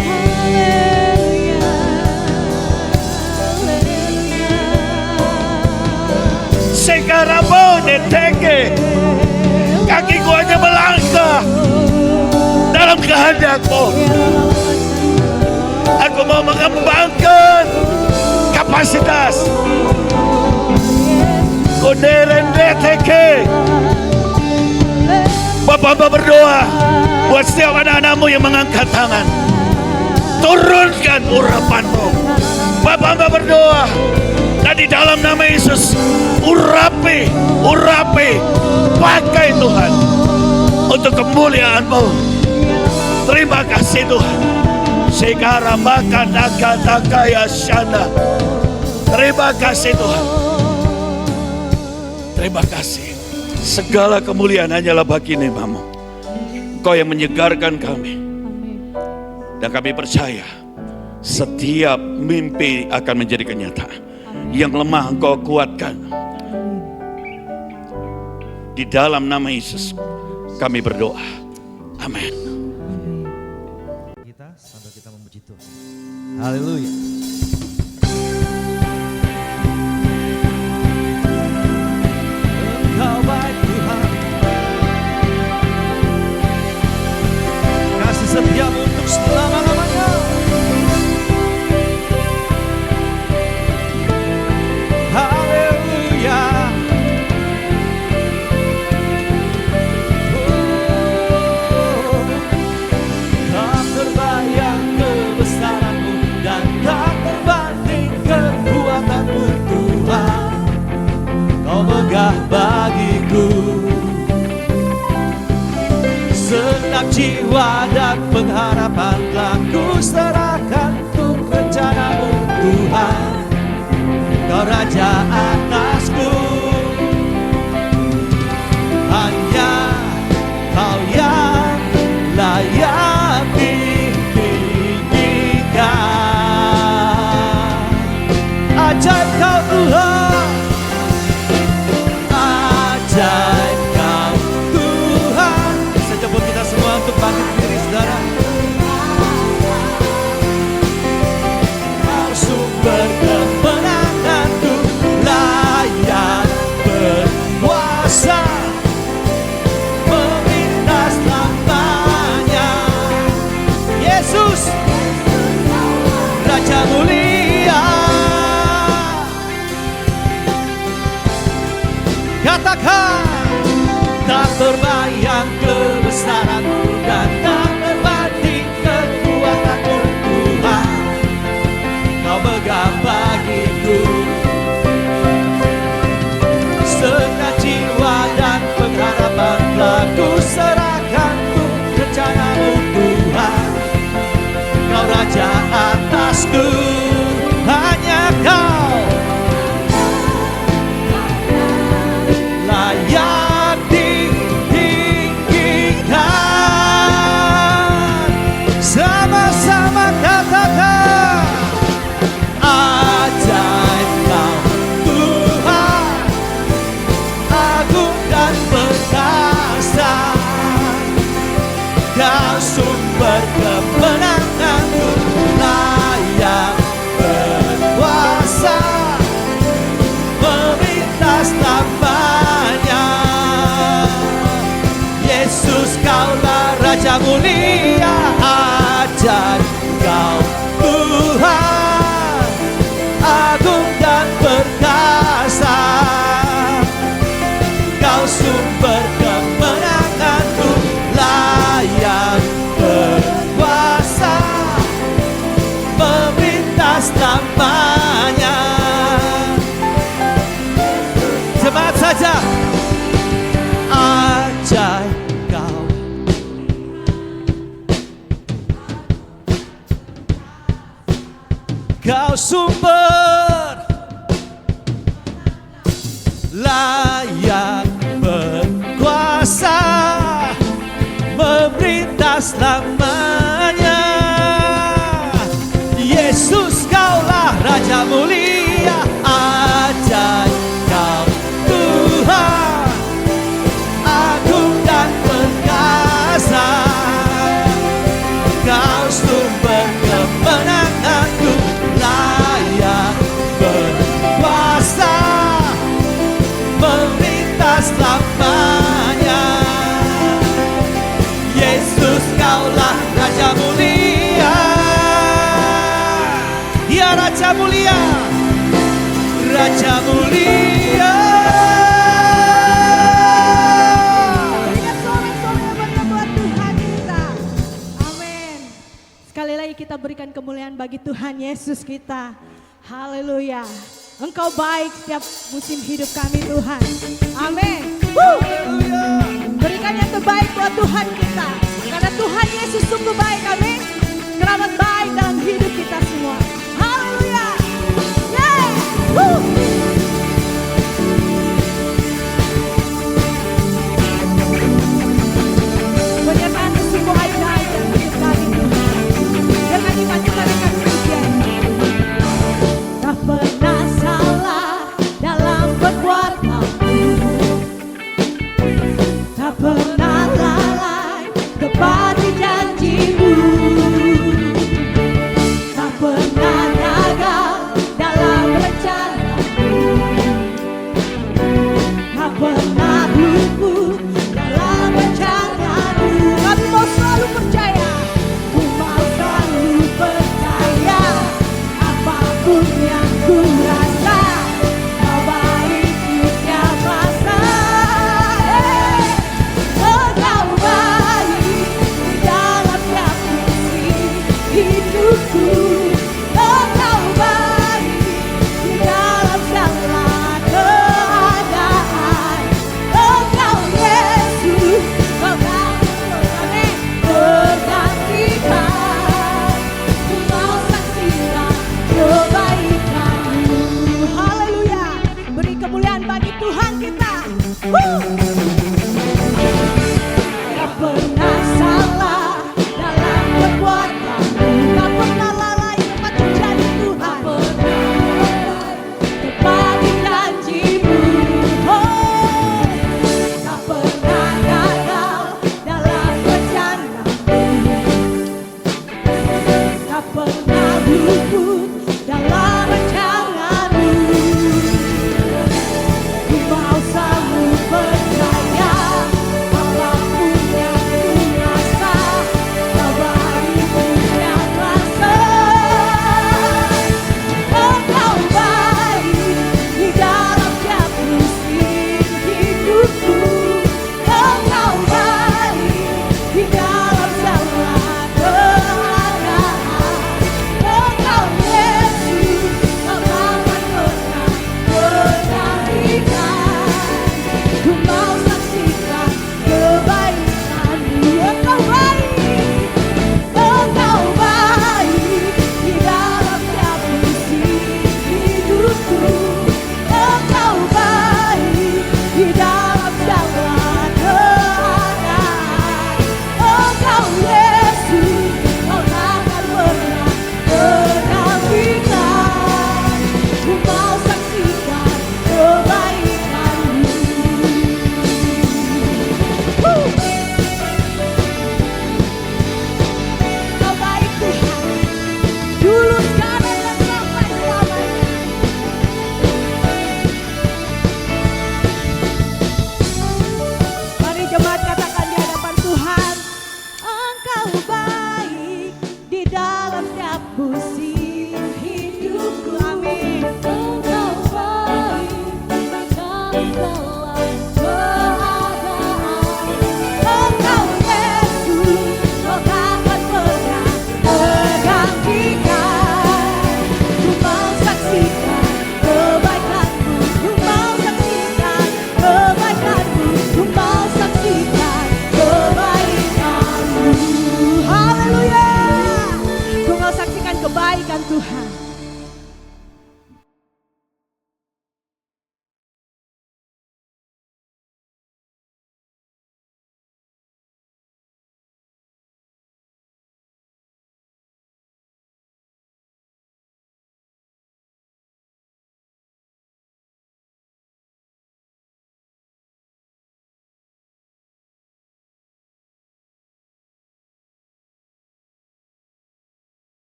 Sekarang neteke, kakiku hanya melangkah dalam kehendak-Mu. Aku mau mengembangkan kapasitas. Koderendeteke. Bapak-bapak berdoa buat setiap anak-anak-Mu yang mengangkat tangan. Turunkan urapan-Mu. Bapak-bapak berdoa. Dan di dalam nama Yesus, urapi, pakai Tuhan untuk kemuliaan-Mu. Terima kasih Tuhan. Sekarang makan nakataka syana. Terima kasih Tuhan. Terima kasih. Segala kemuliaan hanyalah bagi nama-Mu. Engkau yang menyegarkan kami. Dan kami percaya setiap mimpi akan menjadi kenyataan. Yang lemah Engkau kuatkan. Di dalam nama Yesus kami berdoa. Amin. Kita sambil kita memuji Tuhan. Haleluya. Engkau baik Tuhan. Kasih setiamu untuk selama-lamanya. Haleluya. Tak terbayang kebesaran-Mu dan tak terbanding kekuatan-Mu Tuhan. Kau megah bagiku. Segenap jiwa dan pengharapan telah ku serahkan untuk rencana-Mu Tuhan. Kau Raja atasku, hanya Kau yang layak ditinggikan. Ajaib Kau Tuhan, ajaib Kau Tuhan. Bisa jemput kita semua untuk bangkit diri saudara. Kau sumber kemenanganku, layak berkuasa, melintas lamanya. Yesus, Raja mulia. Katakan, tak terbayang kebesaran-Mu dan tak terbanding kekuatan-Mu Tuhan. Kau megah bagiku. Segenap jiwa dan pengharapan telah ku serahkan untuk rencana-Mu Tuhan. Kau Raja atasku, hanya Kau layak ditinggikan. selamanya. Yesus kaulah Raja mulia, ajaib kau Tuhan, agung dan perkasa. Kau sumber kemenanganku, layak berkuasa, memerintah selamanya. Yesus kaulah Raja mulia, ya Raja mulia, Raja mulia. Berikan sorak-sorak yang meriah buat Tuhan kita. Amin. Sekali lagi kita berikan kemuliaan bagi Tuhan Yesus kita. Haleluya. Engkau baik setiap musim hidup kami Tuhan. Amin. Berikan yang terbaik buat Tuhan kita. Karena Tuhan Yesus sungguh baik. Amin. Keramat baik dalam hidup kita semua. Haleluya. Yeah. Woo. Penyertaan sungguh ajaib dalam hidup kami Tuhan. Dengan iman kita akan pujian. Tak pernah salah.